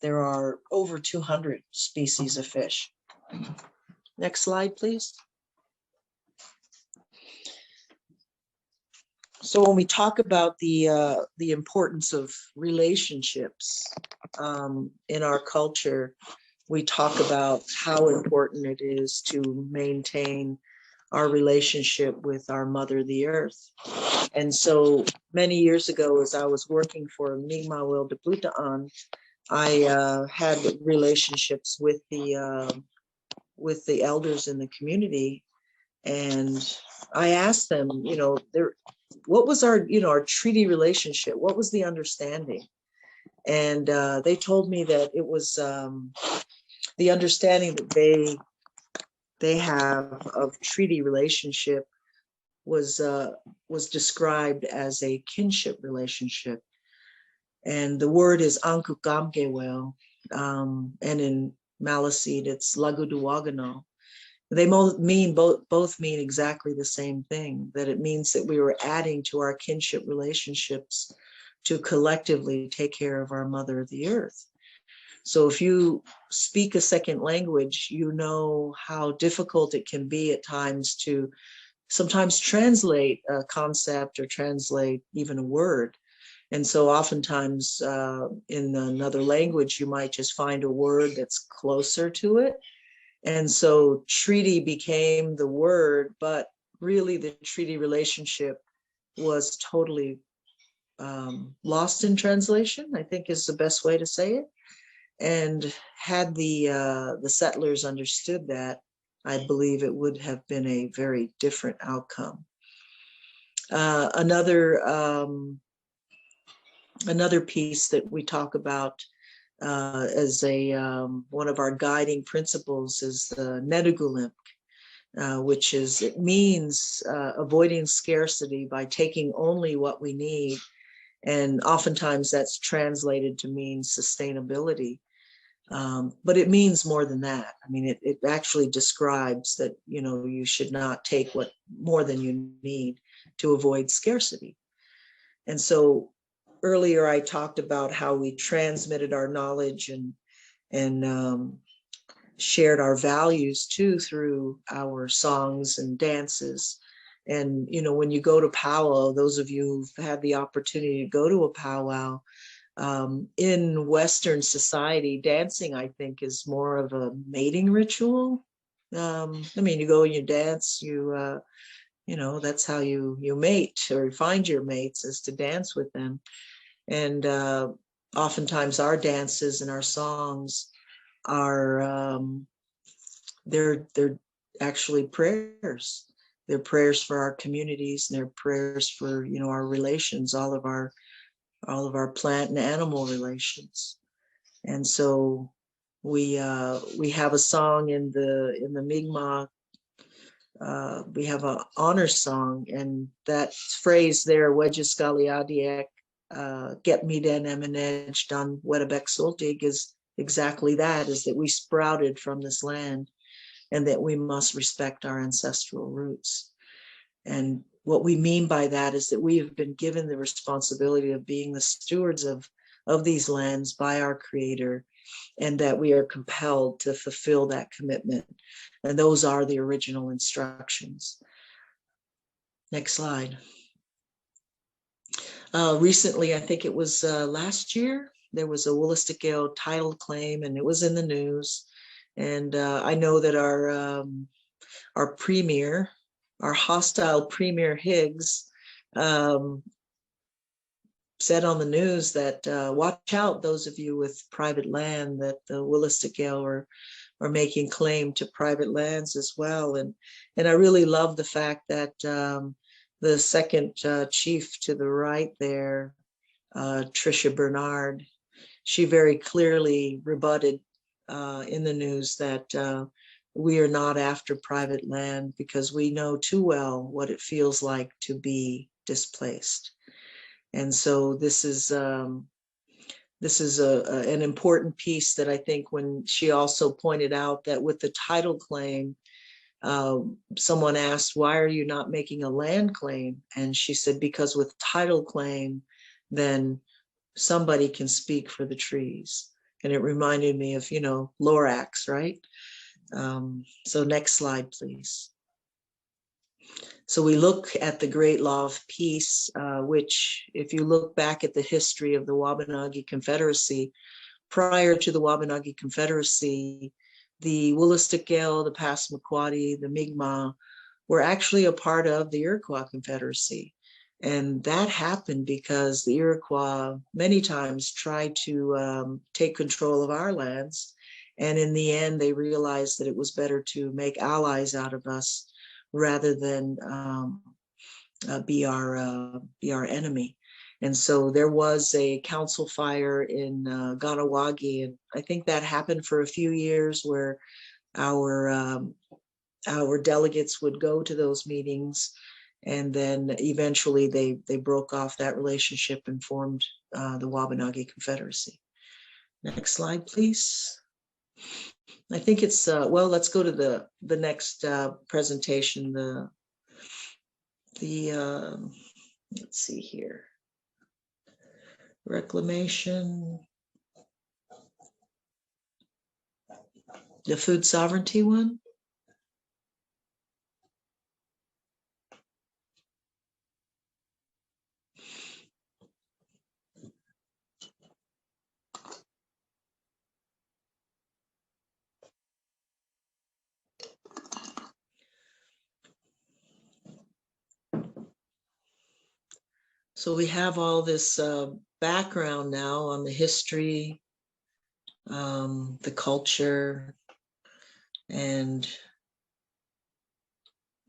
there are over 200 species of fish. Next slide, please. So when we talk about the importance of relationships in our culture, we talk about how important it is to maintain our relationship with our mother, the earth. And so many years ago, as I was working for Mi'kmaq de Butaan, I had relationships with the elders in the community, and I asked them, what was our treaty relationship? What was the understanding? And they told me that it was the understanding that they have of treaty relationship was described as a kinship relationship. And the word is Ankukamgewel, and in Maliseet it's Laguduwagano. They both mean exactly the same thing, that it means that we were adding to our kinship relationships to collectively take care of our mother, the earth. So if you speak a second language, you know how difficult it can be at times to sometimes translate a concept or translate even a word. And so oftentimes in another language, you might just find a word that's closer to it. And so treaty became the word, but really the treaty relationship was totally lost in translation, I think is the best way to say it. And had the settlers understood that, I believe it would have been a very different outcome. Another piece that we talk about as one of our guiding principles is the Nedugulimp, which it means avoiding scarcity by taking only what we need. And oftentimes that's translated to mean sustainability. But it means more than that. I mean, it actually describes that, you should not take more than you need to avoid scarcity. And so earlier I talked about how we transmitted our knowledge and shared our values too through our songs and dances. And, when you go to powwow, those of you who've had the opportunity to go to a powwow, in Western society, dancing, I think, is more of a mating ritual. You go and you dance, you that's how you mate or find your mates, is to dance with them. And oftentimes our dances and our songs are they're actually prayers. They're prayers for our communities, and they're prayers for our relations, all of our plant and animal relations. And so we have a song in the Mi'kmaq. We have an honor song, and that phrase there, Wejiskaliadiek, get me den emanage dan Wedabek Sultig, is exactly that, is that we sprouted from this land and that we must respect our ancestral roots. And what we mean by that is that we have been given the responsibility of being the stewards of these lands by our Creator, and that we are compelled to fulfill that commitment. And those are the original instructions. Next slide. Recently, I think it was last year, there was a Woollistic title claim, and it was in the news. And I know that our premier, our hostile Premier Higgs, said on the news that watch out, those of you with private land, that the Woollistic are making claim to private lands as well. And I really love the fact that the second chief to the right there, Tricia Bernard, she very clearly rebutted in the news that we are not after private land, because we know too well what it feels like to be displaced. And so this is an important piece that I think, when she also pointed out that with the title claim, someone asked, why are you not making a land claim? And she said, because with title claim, then somebody can speak for the trees. And it reminded me of, Lorax, right? So next slide, please. So we look at the Great Law of Peace, which, if you look back at the history of the Wabanagi Confederacy, prior to the Wabanagi Confederacy, the Woollistic, the Passamaquoddy, the Mi'kmaq were actually a part of the Iroquois Confederacy. And that happened because the Iroquois many times tried to take control of our lands. And in the end, they realized that it was better to make allies out of us rather than be our enemy. And so there was a council fire in Ganawagi, and I think that happened for a few years, where our delegates would go to those meetings, and then eventually they broke off that relationship and formed the Wabanagi Confederacy. Next slide, please. I think it's well, let's go to the next presentation. Let's see here. Reclamation, the food sovereignty one. So we have all this background now on the history, the culture, and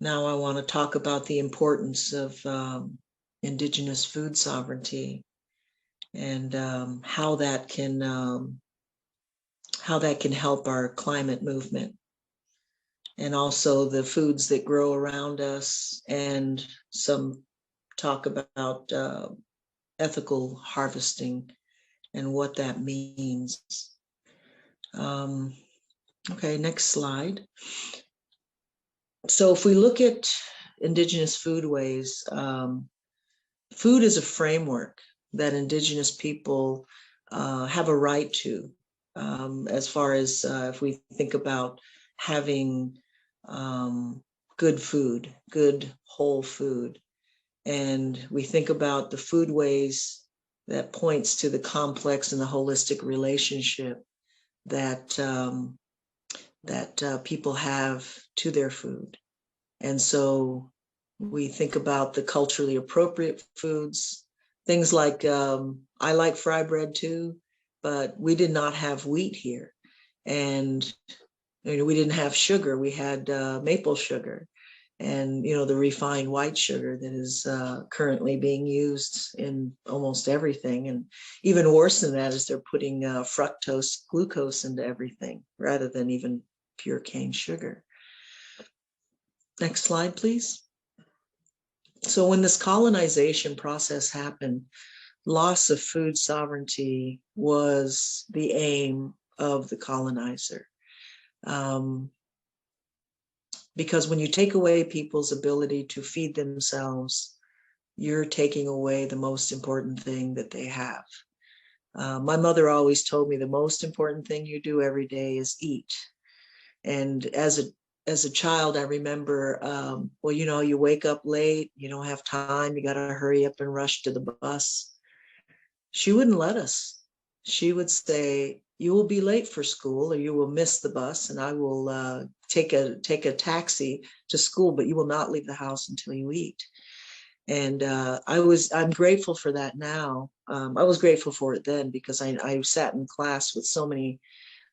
now I want to talk about the importance of Indigenous food sovereignty, and how that can help our climate movement, and also the foods that grow around us, and some talk about ethical harvesting and what that means. Okay, next slide. So if we look at Indigenous foodways, food is a framework that Indigenous people have a right to, as far as if we think about having good food, good whole food. And we think about the foodways that points to the complex and the holistic relationship that people have to their food. And so We think about the culturally appropriate foods, things like I like fry bread too, but we did not have wheat here, and we didn't have sugar. We had maple sugar, and the refined white sugar that is currently being used in almost everything. And even worse than that is they're putting fructose, glucose into everything rather than even pure cane sugar. Next slide, please. So when this colonization process happened, loss of food sovereignty was the aim of the colonizer. Because when you take away people's ability to feed themselves, you're taking away the most important thing that they have. My mother always told me the most important thing you do every day is eat. And as a child, I remember, well, you wake up late, you don't have time, you got to hurry up and rush to the bus. She wouldn't let us. She would say, you will be late for school or you will miss the bus, and I will take a taxi to school, but you will not leave the house until you eat. And I'm grateful for that now. I was grateful for it then because I sat in class with so many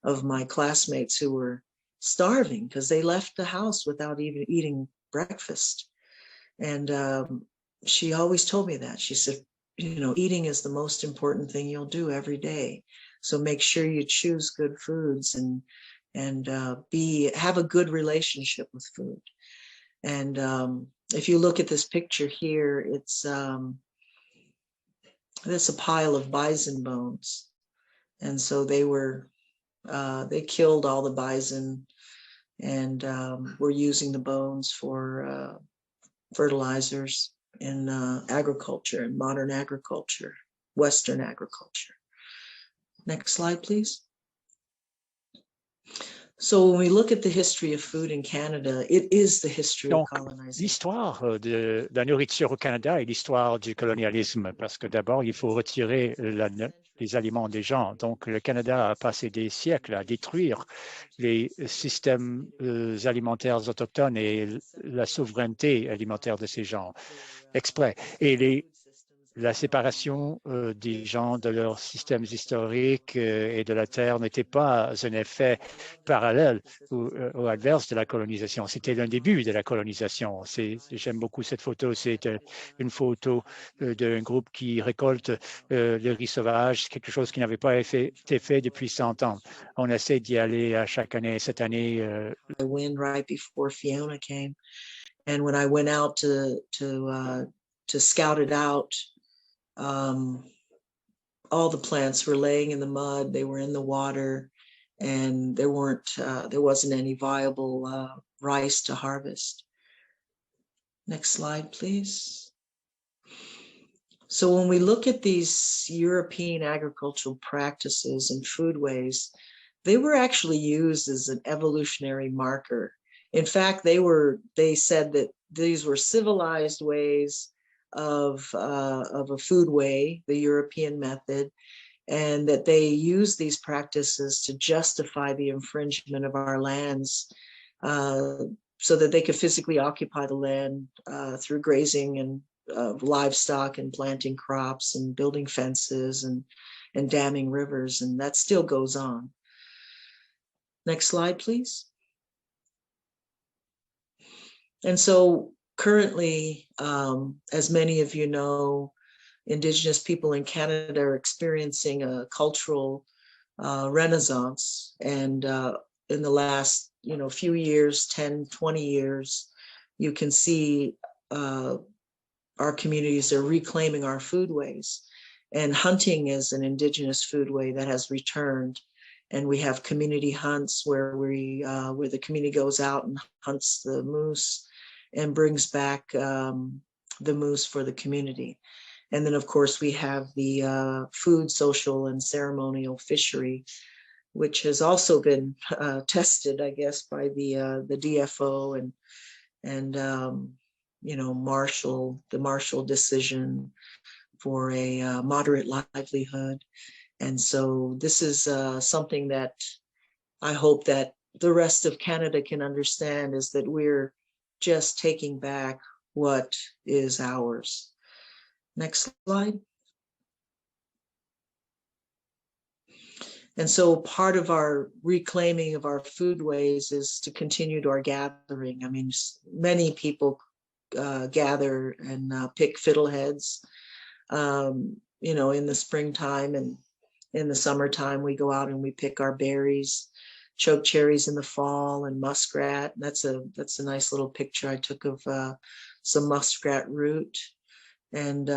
of my classmates who were starving because they left the house without even eating breakfast. And she always told me that. She said, eating is the most important thing you'll do every day. So make sure you choose good foods and have a good relationship with food. And if you look at this picture here, it's a pile of bison bones. And so they killed all the bison and were using the bones for fertilizers in agriculture, in modern agriculture, Western agriculture. Next slide, please. So when we look at the history of food in Canada, it is the history of colonization. L'histoire de la nourriture au Canada est l'histoire du colonialisme, parce que d'abord, il faut retirer les aliments des gens. Donc, le Canada a passé des siècles à détruire les systèmes alimentaires autochtones et la souveraineté alimentaire de ces gens, exprès. Et la séparation des gens de leurs systèmes historiques et de la terre n'était pas un effet parallèle ou adverse de la colonisation. C'était l'un des buts de la colonisation. J'aime beaucoup cette photo. C'est une photo d'un groupe qui récolte le riz sauvage, quelque chose qui n'avait pas été fait depuis 100 ans. On essaie d'y aller à chaque année. Cette année, I went right before Fiona came, and when I went out to scout it out, all the plants were laying in the mud, they were in the water, and there wasn't any viable rice to harvest. Next slide, please. So when we look at these European agricultural practices and foodways, they were actually used as an evolutionary marker. In fact, they said that these were civilized ways of a foodway, the European method, and that they use these practices to justify the infringement of our lands so that they could physically occupy the land through grazing and livestock and planting crops and building fences and damming rivers, and that still goes on. Next slide, please. And so currently, as many of you know, Indigenous people in Canada are experiencing a cultural renaissance. And in the last few years, 10, 20 years, you can see our communities are reclaiming our foodways. And hunting is an Indigenous foodway that has returned. And we have community hunts where where the community goes out and hunts the moose and brings back the moose for the community. And then, of course, we have the food, social, and ceremonial fishery, which has also been tested, I guess, by the DFO and the Marshall decision for a moderate livelihood. And so this is something that I hope that the rest of Canada can understand, is that we're just taking back what is ours. Next slide. And so part of our reclaiming of our foodways is to continue to our gathering. I mean, many people gather and pick fiddleheads, in the springtime, and in the summertime we go out and we pick our berries, choke cherries in the fall, and muskrat. That's a nice little picture I took of some muskrat root. And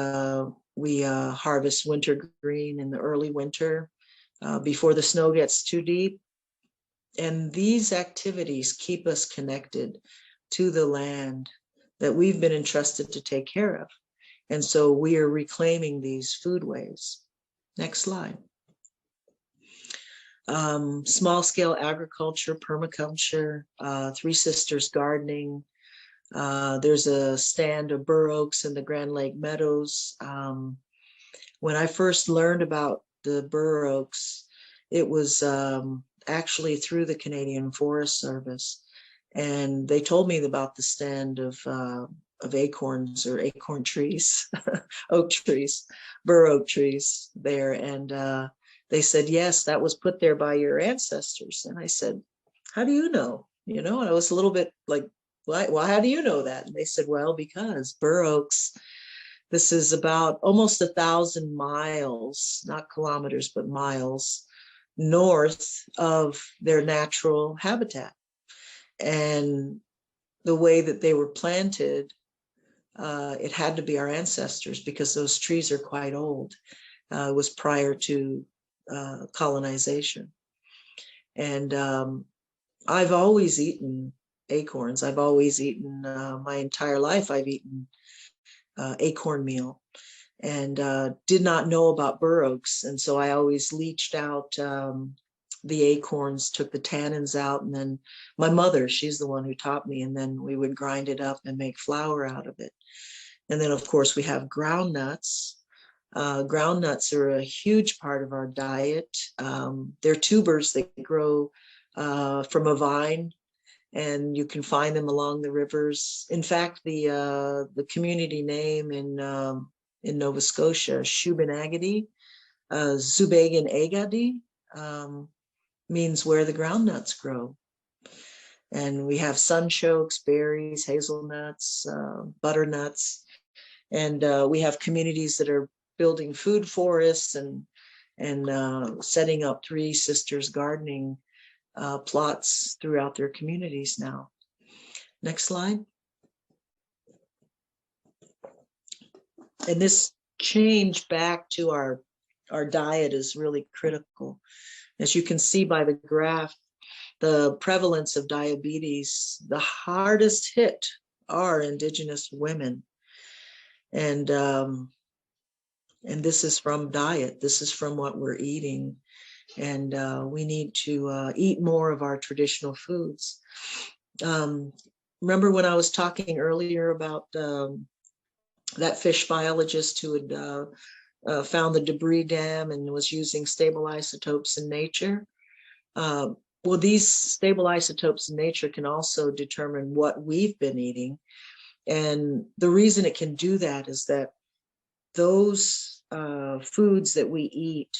we harvest wintergreen in the early winter before the snow gets too deep. And these activities keep us connected to the land that we've been entrusted to take care of. And so we are reclaiming these foodways. Next slide. Small scale agriculture, permaculture, Three Sisters gardening. There's a stand of bur oaks in the Grand Lake Meadows. When I first learned about the bur oaks, it was actually through the Canadian Forest Service. And they told me about the stand of acorns, or acorn trees, oak trees, bur oak trees there. And they said, yes, that was put there by your ancestors. And I said, how do you know? And I was a little bit like, why, how do you know that? And they said, well, because bur oaks, this is about almost 1,000 miles, not kilometers, but miles north of their natural habitat. And the way that they were planted, it had to be our ancestors, because those trees are quite old. It was prior to colonization. And I've always eaten acorns. I've always eaten, my entire life, I've eaten acorn meal, and did not know about bur oaks. And so I always leached out the acorns, took the tannins out, and then my mother, she's the one who taught me, and then we would grind it up and make flour out of it. And then, of course, we have ground nuts. Ground nuts are a huge part of our diet. They're tubers that grow from a vine, and you can find them along the rivers. In fact, the community name in Nova Scotia, Shubenacadie, Zubegan Agadi, means where the ground nuts grow. And we have sunchokes, berries, hazelnuts, butternuts, and we have communities that are building food forests and setting up Three Sisters gardening plots throughout their communities now. Next slide. And this change back to our diet is really critical. As you can see by the graph, the prevalence of diabetes, the hardest hit are Indigenous women. And this is from diet. This is from what we're eating. And we need to eat more of our traditional foods. Remember when I was talking earlier about that fish biologist who had found the debris dam and was using stable isotopes in nature? Well, these stable isotopes in nature can also determine what we've been eating. And the reason it can do that is that those foods that we eat,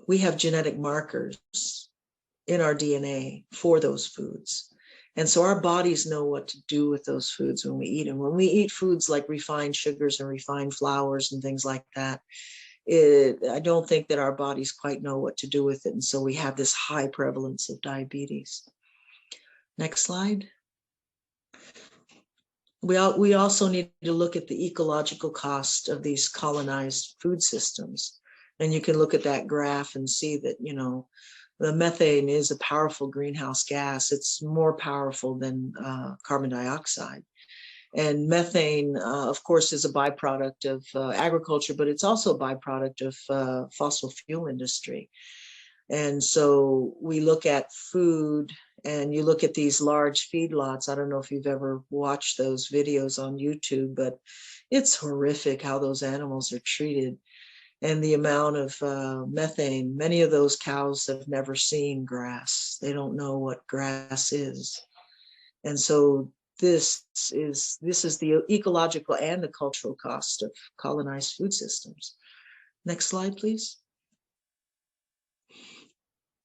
we have genetic markers in our DNA for those foods. And so our bodies know what to do with those foods when we eat them. When we eat foods like refined sugars and refined flours and things like that, I don't think that our bodies quite know what to do with it. And so we have this high prevalence of diabetes. Next slide. We also need to look at the ecological cost of these colonized food systems. And you can look at that graph and see that, the methane is a powerful greenhouse gas. It's more powerful than carbon dioxide. And methane, of course, is a byproduct of agriculture, but it's also a byproduct of fossil fuel industry. And so we look at food, and you look at these large feedlots. I don't know if you've ever watched those videos on YouTube, but it's horrific how those animals are treated. And the amount of methane, many of those cows have never seen grass. They don't know what grass is. And so this is the ecological and the cultural cost of colonized food systems. Next slide, please.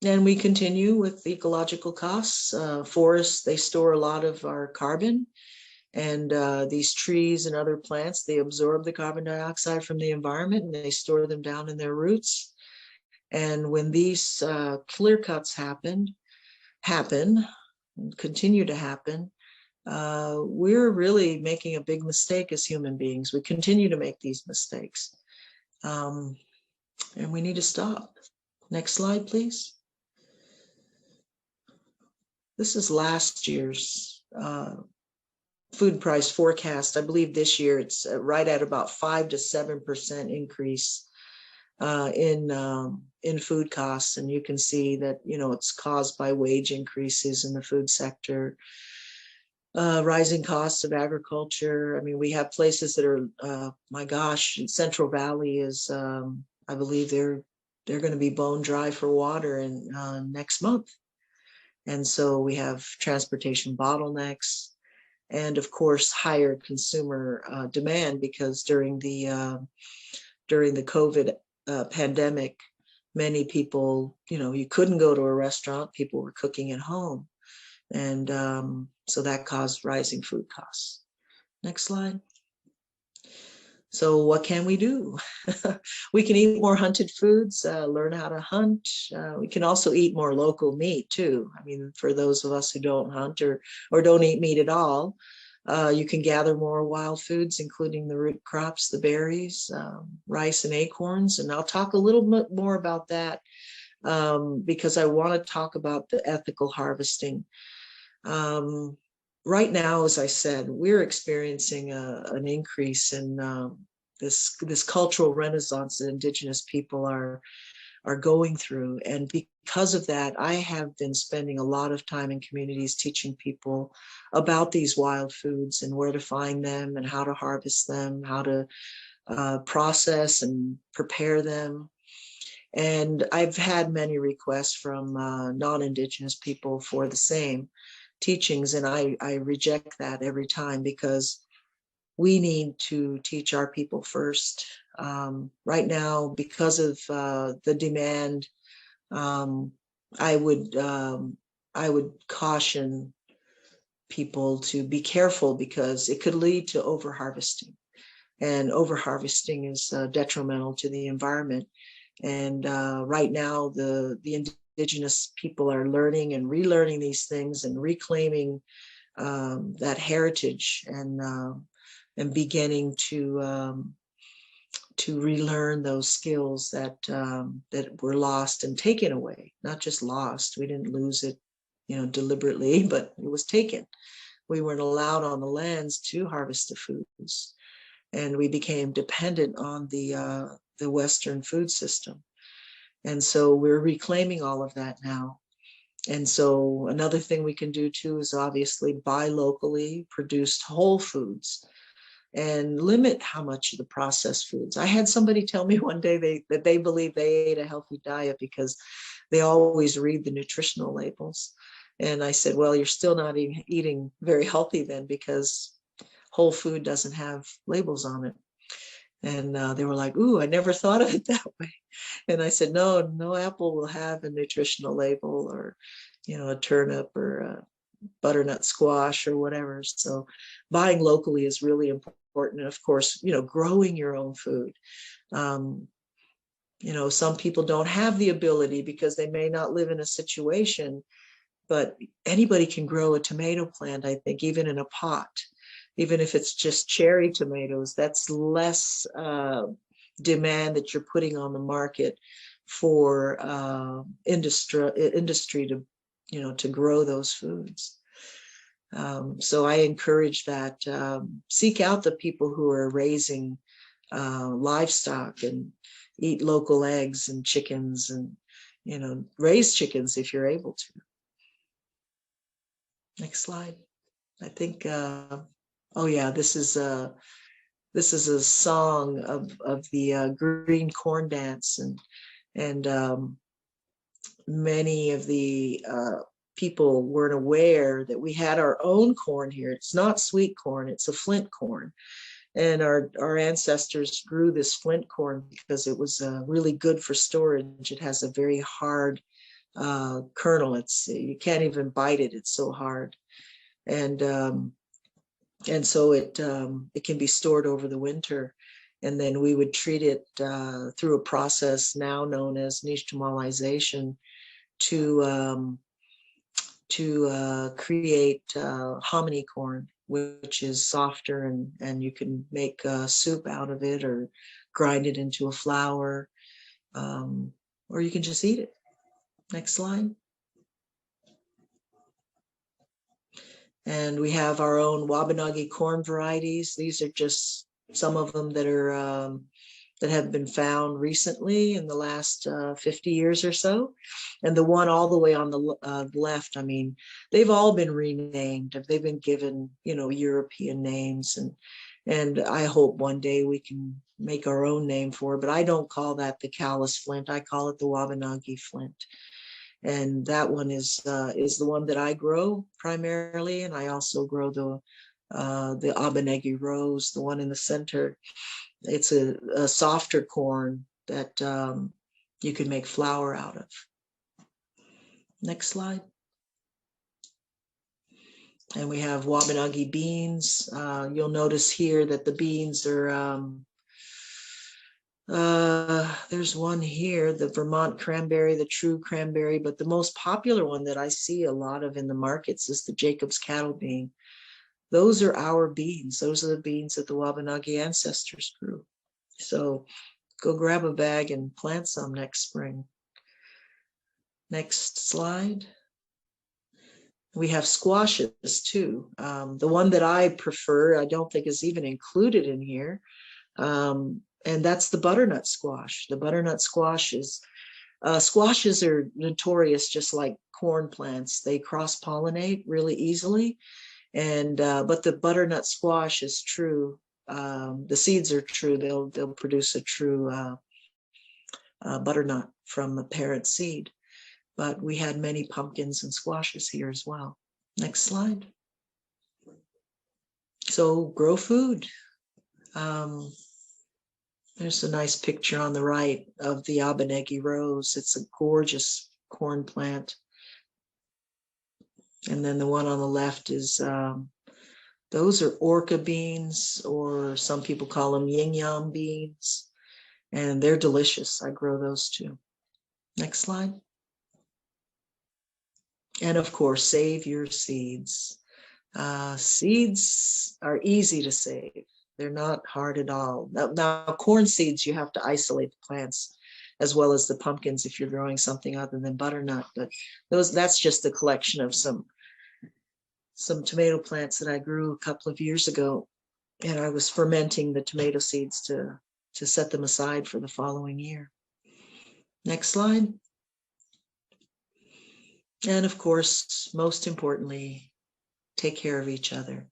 And we continue with the ecological costs. Forests, they store a lot of our carbon, and these trees and other plants, they absorb the carbon dioxide from the environment and they store them down in their roots. And when these clear cuts happen, and continue to happen, we're really making a big mistake as human beings. We continue to make these mistakes, and we need to stop. Next slide, please. This is last year's food price forecast. I believe this year it's right at about 5 to 7% increase in food costs, and you can see that it's caused by wage increases in the food sector, rising costs of agriculture. I mean, we have places that are, my gosh, Central Valley is, I believe they're going to be bone dry for water in next month. And so we have transportation bottlenecks, and of course higher consumer demand, because during the COVID pandemic, many people, you couldn't go to a restaurant, people were cooking at home, and so that caused rising food costs. Next slide. So what can we do? We can eat more hunted foods, learn how to hunt. We can also eat more local meat too. I mean, for those of us who don't hunt or don't eat meat at all, you can gather more wild foods, including the root crops, the berries, rice and acorns. And I'll talk a little bit more about that because I want to talk about the ethical harvesting. Right now, as I said, we're experiencing an increase in this cultural renaissance that Indigenous people are going through. And because of that, I have been spending a lot of time in communities teaching people about these wild foods and where to find them and how to harvest them, how to process and prepare them. And I've had many requests from non-Indigenous people for the same teachings, and I reject that every time, because we need to teach our people first. Right now, because of the demand, I would caution people to be careful, because it could lead to overharvesting, and overharvesting is detrimental to the environment. And right now, the Indigenous people are learning and relearning these things and reclaiming that heritage, and beginning to relearn those skills that were lost and taken away. Not just lost, we didn't lose it, deliberately, but it was taken. We weren't allowed on the lands to harvest the foods, and we became dependent on the Western food system. And so we're reclaiming all of that now. And so another thing we can do too is obviously buy locally produced whole foods and limit how much of the processed foods. I had somebody tell me one day that they believe they ate a healthy diet because they always read the nutritional labels. And I said, well, you're still not eating very healthy then, because whole food doesn't have labels on it. And they were like, ooh, I never thought of it that way. And I said, no apple will have a nutritional label, or, a turnip or a butternut squash or whatever. So buying locally is really important. And of course, growing your own food. Some people don't have the ability because they may not live in a situation, but anybody can grow a tomato plant, I think, even in a pot. Even if it's just cherry tomatoes, that's less demand that you're putting on the market for industry to grow those foods. So I encourage that. Seek out the people who are raising livestock, and eat local eggs and chickens, and raise chickens if you're able to. Next slide. I think. Oh yeah, this is a song of the green corn dance, and many of the people weren't aware that we had our own corn here. It's not sweet corn, it's a flint corn. And our ancestors grew this flint corn because it was really good for storage. It has a very hard kernel. You can't even bite it. It's so hard. And so it can be stored over the winter. And then we would treat it through a process now known as nixtamalization to create hominy corn, which is softer, and you can make soup out of it or grind it into a flour, or you can just eat it. Next slide. And we have our own Wabanagi corn varieties. These are just some of them that are that have been found recently in the last 50 years or so. And the one all the way on the left, I mean, they've all been renamed. They've been given, European names. And I hope one day we can make our own name for it. But I don't call that the Callus flint. I call it the Wabanagi flint. And that one is the one that I grow primarily. And I also grow the Wabanagi rose, the one in the center. It's a softer corn that you can make flour out of. Next slide. And we have Wabanagi beans. You'll notice here that the beans are, there's one here, the Vermont cranberry, the true cranberry, but the most popular one that I see a lot of in the markets is the Jacob's cattle bean. Those are our beans. Those are the beans that the Wabanagi ancestors grew. So go grab a bag and plant some next spring. Next slide. We have squashes too. The one that I prefer, I don't think is even included in here. And that's the butternut squash. The butternut squash is, squashes are notorious, just like corn plants. They cross-pollinate really easily. And but the butternut squash is true. The seeds are true. They'll produce a true butternut from the parent seed. But we had many pumpkins and squashes here as well. Next slide. So grow food. There's a nice picture on the right of the Wabanagi rose. It's a gorgeous corn plant. And then the one on the left is, those are orca beans, or some people call them yin yang beans, and they're delicious. I grow those too. Next slide. And of course, save your seeds. Seeds are easy to save. They're not hard at all. Now, corn seeds, you have to isolate the plants as well as the pumpkins if you're growing something other than butternut. But that's just a collection of some tomato plants that I grew a couple of years ago. And I was fermenting the tomato seeds to set them aside for the following year. Next slide. And of course, most importantly, take care of each other.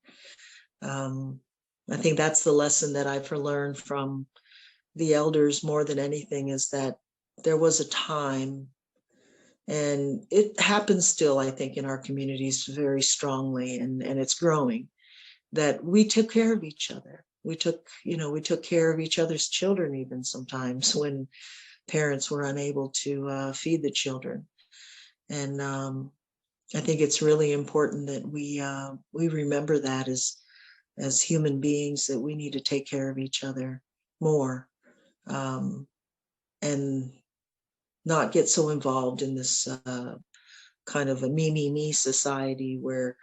I think that's the lesson that I've learned from the elders more than anything, is that there was a time, and it happens still, I think, in our communities very strongly, and it's growing, that we took care of each other. We took care of each other's children, even sometimes when parents were unable to feed the children. And I think it's really important that we remember that as human beings, that we need to take care of each other more, and not get so involved in this kind of a me society where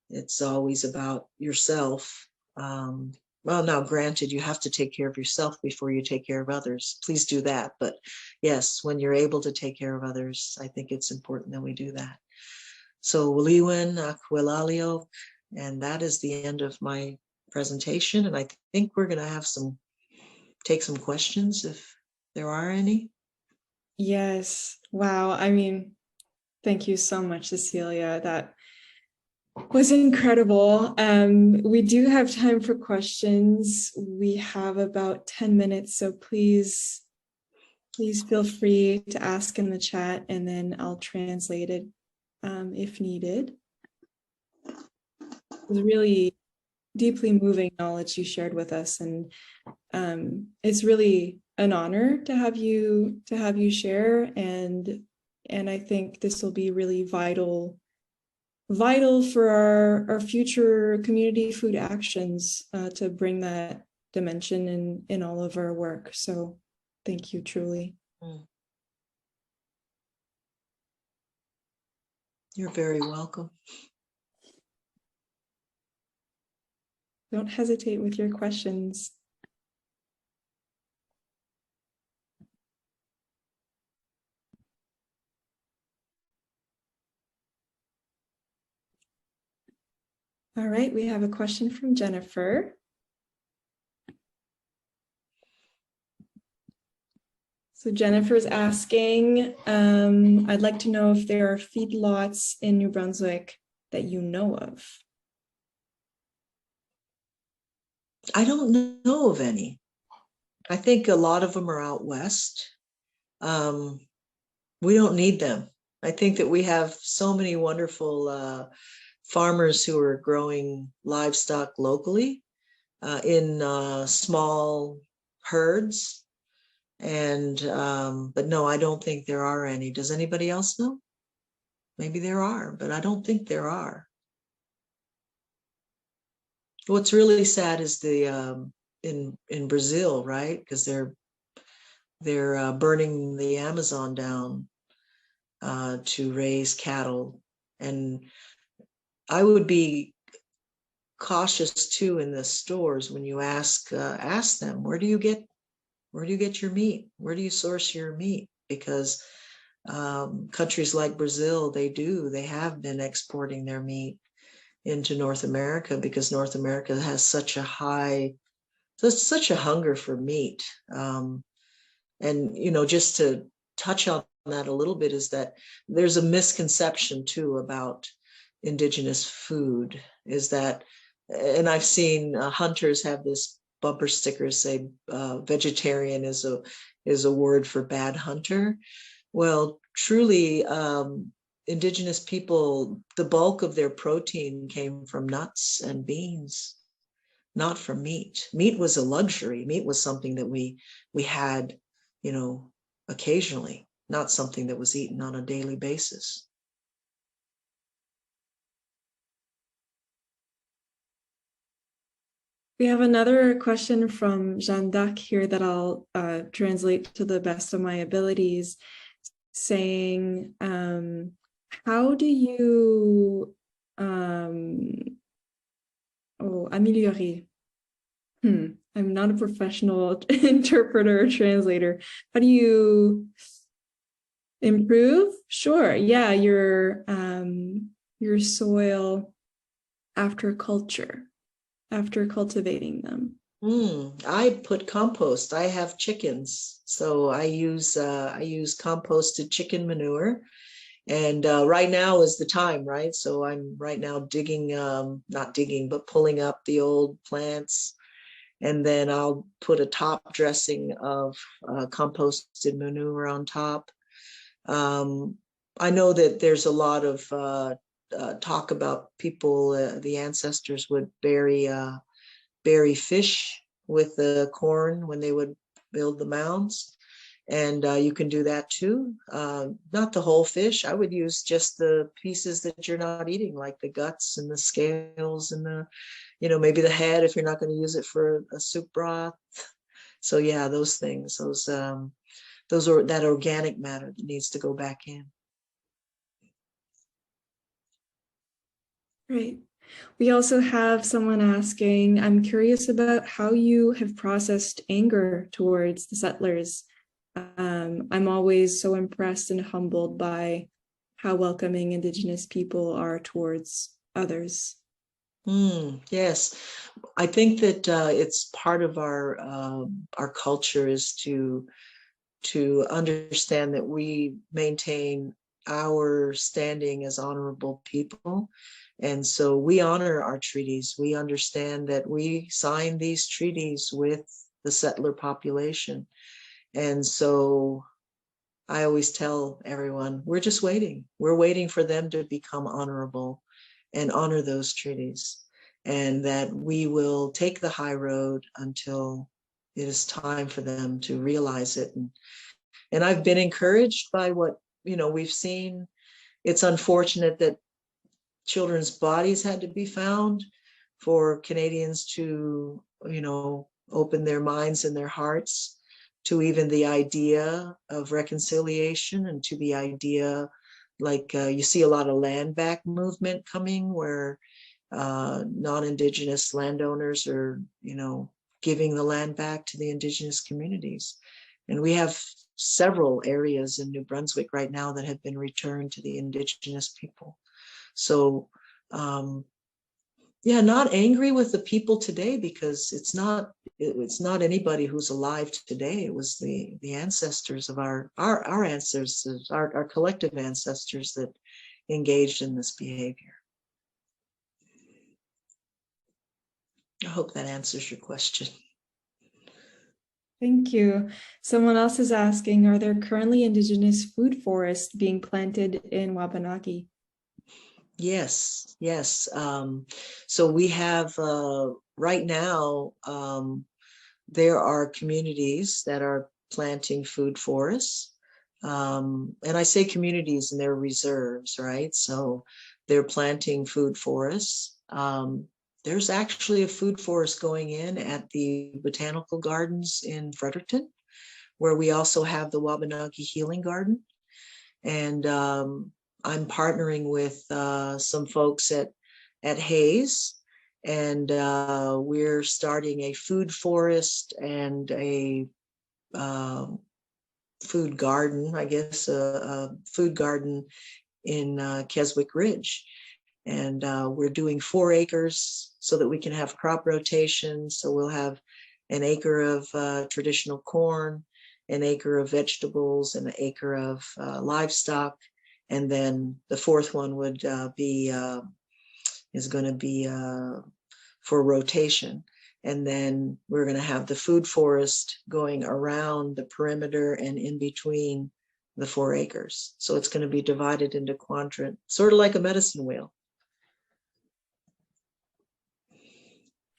it's always about yourself. Well, now, granted, you have to take care of yourself before you take care of others. Please do that. But yes, when you're able to take care of others, I think it's important that we do that. So, Waliwin, Akwelalio, and that is the end of my presentation. And I think we're going to take some questions if there are any. Yes. Wow. I mean, thank you so much, Cecelia. That was incredible. We do have time for questions. We have about 10 minutes, so please feel free to ask in the chat, and then I'll translate it if needed. It was really deeply moving knowledge you shared with us, and it's really an honor to have you share, and I think this will be really vital for our future community food actions, to bring that dimension in all of our work. So thank you, truly. You're very welcome. Don't hesitate with your questions. All right, we have a question from Jennifer. So Jennifer's asking, I'd like to know if there are feedlots in New Brunswick that you know of. I don't know of any. I think a lot of them are out west. We don't need them. I think that we have so many wonderful farmers who are growing livestock locally in small herds. And but no, I don't think there are any. Does anybody else know? Maybe there are, but I don't think there are. What's really sad is the in Brazil, right? Because they're burning the Amazon down to raise cattle, and I would be cautious too in the stores when you ask them, where do you get your meat? Where do you source your meat? Because countries like Brazil, they have been exporting their meat into North America because North America has such a hunger for meat. And, just to touch on that a little bit, is that there's a misconception too about indigenous food, is that, and I've seen hunters have this bumper sticker say vegetarian is a word for bad hunter. Well, truly, indigenous people, the bulk of their protein came from nuts and beans, not from meat. Meat was a luxury. Meat was something that we had, occasionally, not something that was eaten on a daily basis. We have another question from Jeanne d'Arc here that I'll translate to the best of my abilities, saying, how do you améliorer? I'm not a professional interpreter or translator. How do you improve? Sure. Yeah, your soil after cultivating them. I put compost. I have chickens, so I use composted chicken manure. And right now is the time, right? So I'm right now digging, not digging, but pulling up the old plants. And then I'll put a top dressing of composted manure on top. I know that there's a lot of talk about people, the ancestors would bury fish with the corn when they would build the mounds. And you can do that too. Not the whole fish. I would use just the pieces that you're not eating, like the guts and the scales and the, maybe the head, if you're not going to use it for a soup broth. So yeah, those things, that organic matter that needs to go back in. Right. We also have someone asking, I'm curious about how you have processed anger towards the settlers. I'm always so impressed and humbled by how welcoming Indigenous people are towards others. Yes, I think that it's part of our culture is to understand that we maintain our standing as honorable people. And so we honor our treaties. We understand that we signed these treaties with the settler population. And so I always tell everyone, we're just waiting. We're waiting for them to become honorable and honor those treaties, and that we will take the high road until it is time for them to realize it. And I've been encouraged by what, we've seen. It's unfortunate that children's bodies had to be found for Canadians to, open their minds and their hearts to even the idea of reconciliation, and to the idea, like you see a lot of land back movement coming, where non-Indigenous landowners are, giving the land back to the Indigenous communities. And we have several areas in New Brunswick right now that have been returned to the Indigenous people. So, not angry with the people today, because it's not anybody who's alive today. It was the ancestors of our ancestors, our collective ancestors, that engaged in this behavior. I hope that answers your question. Thank you. Someone else is asking, are there currently Indigenous food forests being planted in Wabanaki? Yes. So we have right now, there are communities that are planting food forests. And I say communities, and they're reserves, right? So they're planting food forests. There's actually a food forest going in at the Botanical Gardens in Fredericton, where we also have the Wabanaki Healing Garden. And I'm partnering with some folks at Hayes, and we're starting a food forest and a food garden, I guess, a food garden in Keswick Ridge. And we're doing 4 acres so that we can have crop rotation. So we'll have an acre of traditional corn, an acre of vegetables, and an acre of livestock. And then the 4th one would is going to be for rotation. And then we're going to have the food forest going around the perimeter and in between the 4 acres. So it's going to be divided into quadrant, sort of like a medicine wheel.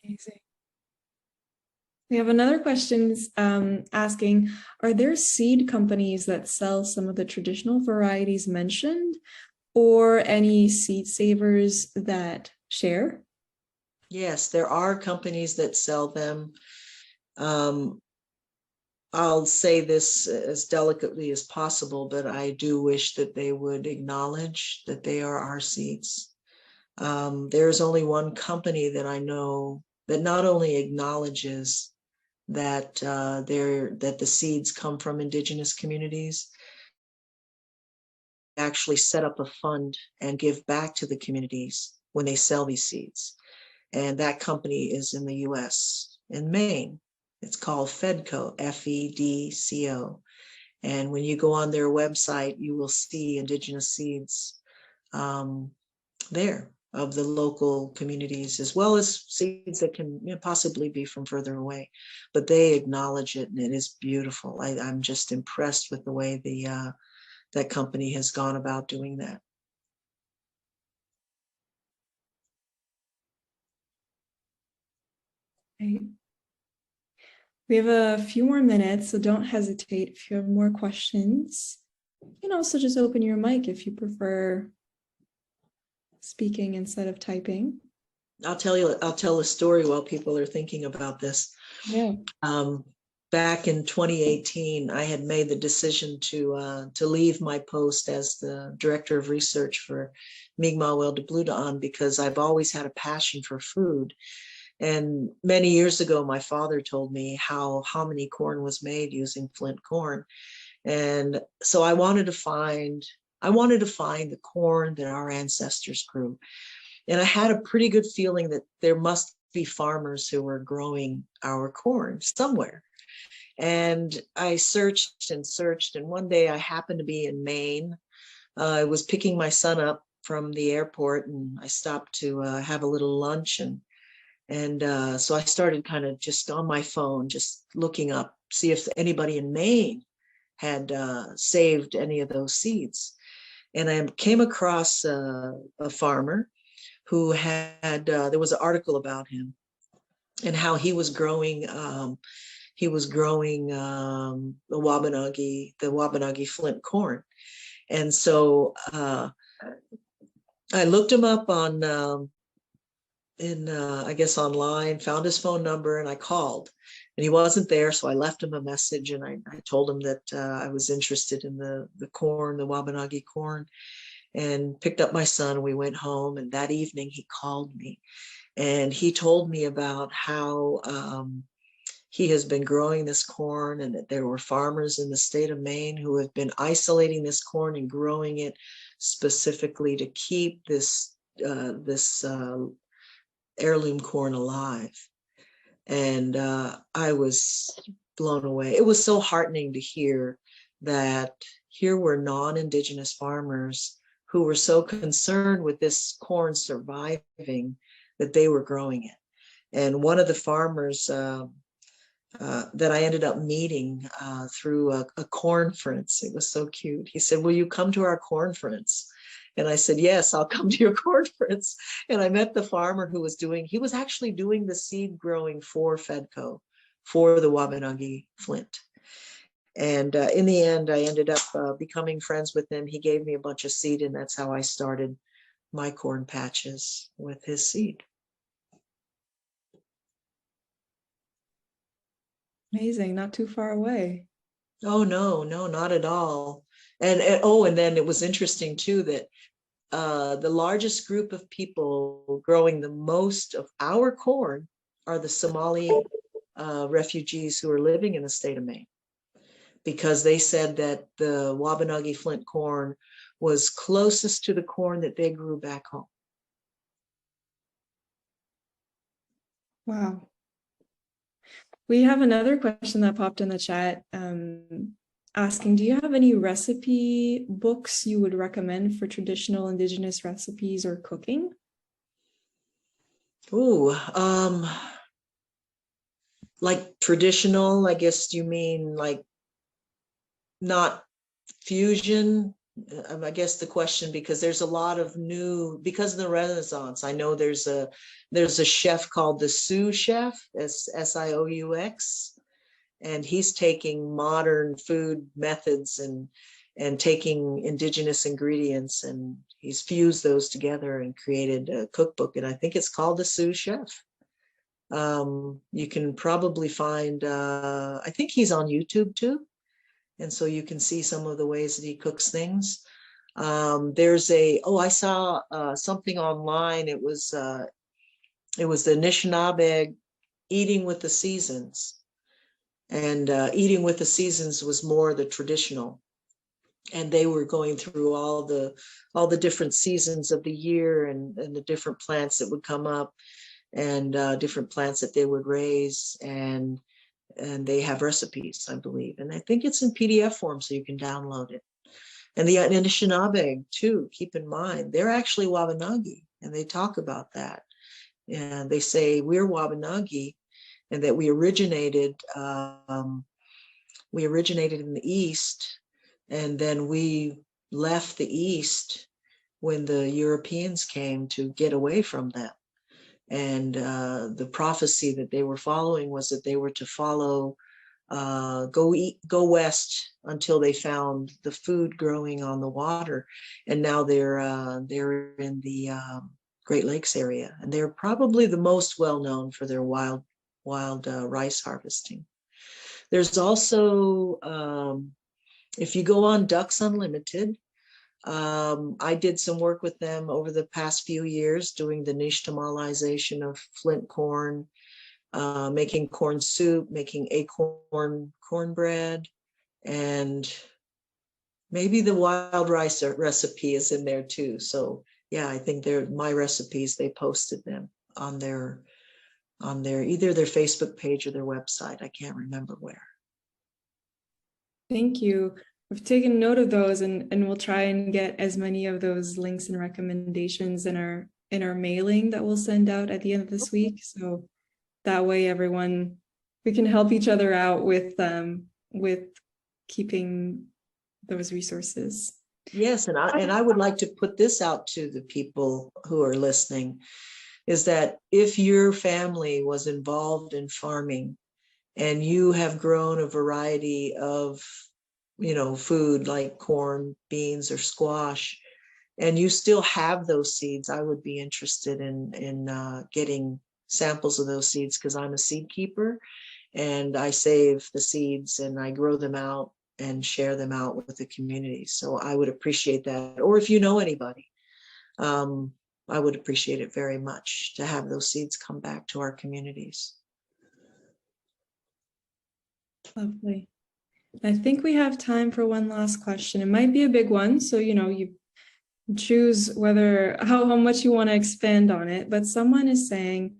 Amazing. We have another question asking, are there seed companies that sell some of the traditional varieties mentioned, or any seed savers that share? Yes, there are companies that sell them. I'll say this as delicately as possible, but I do wish that they would acknowledge that they are our seeds. There's only one company that I know that not only acknowledges that that the seeds come from Indigenous communities, actually set up a fund and give back to the communities when they sell these seeds. And that company is in the US, in Maine. It's called Fedco, Fedco. And when you go on their website, you will see Indigenous seeds there of the local communities, as well as seeds that can possibly be from further away. But they acknowledge it, and it is beautiful. I'm just impressed with the way that company has gone about doing that. Right. We have a few more minutes, so don't hesitate if you have more questions. You can also just open your mic if you prefer speaking instead of typing. I'll tell a story while people are thinking about this. Yeah. Back in 2018, I had made the decision to leave my post as the director of research for Mi'kmaq de Bluda'an, because I've always had a passion for food. And many years ago, my father told me how hominy corn was made using flint corn. And so I wanted to find the corn that our ancestors grew. And I had a pretty good feeling that there must be farmers who were growing our corn somewhere. And I searched and searched. And one day I happened to be in Maine. I was picking my son up from the airport, and I stopped to have a little lunch. And so I started kind of just on my phone, just looking up, see if anybody in Maine had saved any of those seeds. And I came across a farmer who had, there was an article about him and how he was growing the Wabanagi flint corn. And so I looked him up on, I guess online, found his phone number, and I called. And he wasn't there, so I left him a message, and I told him that I was interested in the corn, the Wabanagi corn, and picked up my son, and we went home. And that evening he called me, and he told me about how he has been growing this corn, and that there were farmers in the state of Maine who have been isolating this corn and growing it specifically to keep this heirloom corn alive. And I was blown away. It was so heartening to hear that here were non-Indigenous farmers who were so concerned with this corn surviving that they were growing it. And one of the farmers that I ended up meeting through a cornference, it was so cute. He said, "Will you come to our cornference?" And I said, "Yes, I'll come to your conference." And I met the farmer who was he was actually doing the seed growing for Fedco, for the Wabanagi flint. And in the end, I ended up becoming friends with him. He gave me a bunch of seed, and that's how I started my corn patches with his seed. Amazing, not too far away. Oh, no, not at all. And then it was interesting too that the largest group of people growing the most of our corn are the Somali refugees who are living in the state of Maine, because they said that the Wabanagi flint corn was closest to the corn that they grew back home. Wow. We have another question that popped in the chat asking, do you have any recipe books you would recommend for traditional Indigenous recipes or cooking? Ooh, like traditional, I guess you mean like not fusion? I guess the question, because there's a lot of new, because of the Renaissance, I know there's a chef called the Sioux Chef, Sioux, and he's taking modern food methods and taking indigenous ingredients, and he's fused those together and created a cookbook, and I think it's called the Sioux Chef. You can probably find, I think he's on YouTube too. And so you can see some of the ways that he cooks things. There's I saw something online. It was the Anishinaabe Eating with the Seasons. And Eating with the Seasons was more the traditional. And they were going through all the different seasons of the year and the different plants that would come up and different plants that they would raise. And they have recipes, I believe. And I think it's in PDF form, so you can download it. And the Anishinaabe, too, keep in mind, they're actually Wabanagi, and they talk about that. And they say we're Wabanagi, and that we originated in the East, and then we left the East when the Europeans came to get away from them. And the prophecy that they were following was that they were to follow, go west until they found the food growing on the water. And now they're in the Great Lakes area, and they're probably the most well known for their wild rice harvesting. There's also, if you go on Ducks Unlimited, I did some work with them over the past few years doing the nishtamalization of flint corn, making corn soup, making acorn cornbread, and maybe the wild rice recipe is in there too. So yeah, I think they're my recipes. They posted them on their either their Facebook page or their website. I can't remember where. Thank you. We've taken note of those, and we'll try and get as many of those links and recommendations in our mailing that we'll send out at the end of this week. So that way we can help each other out with keeping those resources. Yes, and I would like to put this out to the people who are listening, is that if your family was involved in farming and you have grown a variety of, food like corn, beans, or squash, and you still have those seeds, I would be interested in getting samples of those seeds, because I'm a seed keeper and I save the seeds and I grow them out and share them out with the community. So I would appreciate that. Or if you know anybody, I would appreciate it very much to have those seeds come back to our communities. Lovely. I think we have time for one last question. It might be a big one, so you choose how much you want to expand on it. But someone is saying,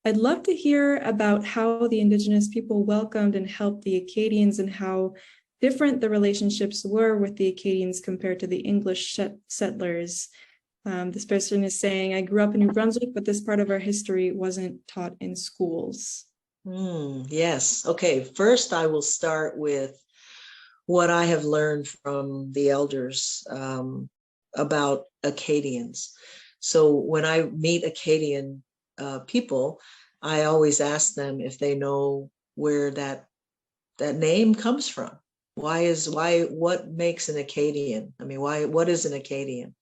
I'd love to hear about how the Indigenous people welcomed and helped the Acadians and how different the relationships were with the Acadians compared to the English settlers. This person is saying, I grew up in New Brunswick, but this part of our history wasn't taught in schools. Yes. Okay. First, I will start with what I have learned from the elders about Acadians. So when I meet Acadian people, I always ask them if they know where that name comes from. What makes an Acadian? I mean, what is an Acadian?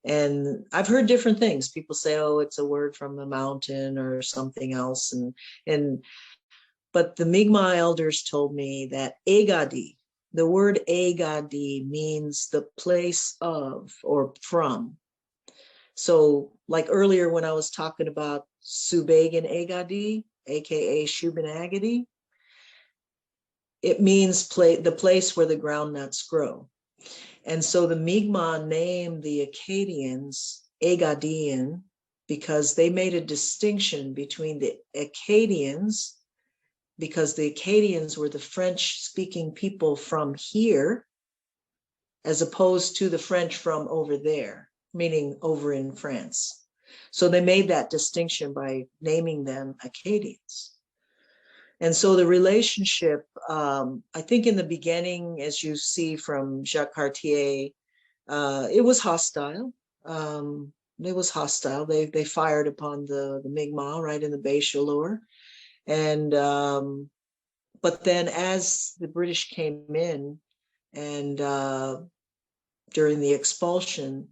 And I've heard different things. People say, oh, it's a word from the mountain or something else. But the Mi'kmaq elders told me that Agadi, the word Agadi means the place of or from. So like earlier when I was talking about Subegan Agadi, aka Shubenagadi, it means the place where the groundnuts grow. And so the Mi'kmaq named the Acadians Agadian because they made a distinction between the Acadians, because the Acadians were the French-speaking people from here, as opposed to the French from over there, meaning over in France. So they made that distinction by naming them Acadians. And so the relationship, I think in the beginning, as you see from Jacques Cartier, it was hostile. They fired upon the Mi'kmaq right in the Bay Chaleur. And but then as the British came in and during the expulsion,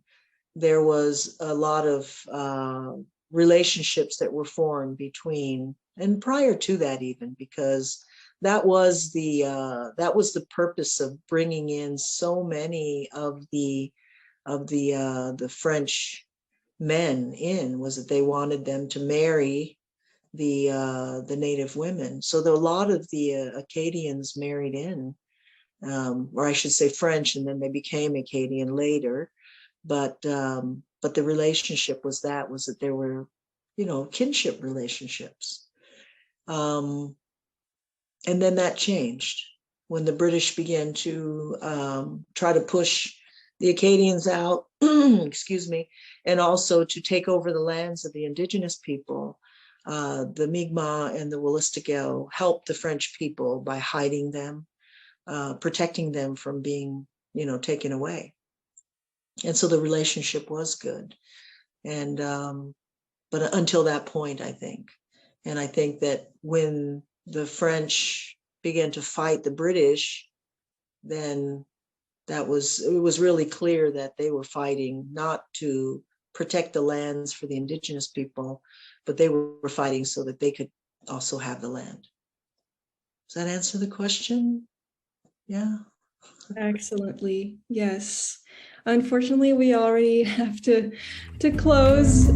there was a lot of relationships that were formed between, and prior to that even, because that was the purpose of bringing in so many of the French men in, was that they wanted them to marry the native women. So a lot of the Acadians married in, or I should say French, and then they became Acadian later. But the relationship was that there were, kinship relationships. And then that changed when the British began to try to push the Acadians out, excuse me, and also to take over the lands of the Indigenous people. The Mi'kmaq and the Wolastoqiyik helped the French people by hiding them, protecting them from being, taken away. And so the relationship was good. And, but until that point, I think. And I think that when the French began to fight the British, then it was really clear that they were fighting not to protect the lands for the Indigenous people, but they were fighting so that they could also have the land. Does that answer the question? Yeah. Excellently. Yes. Unfortunately, we already have to close.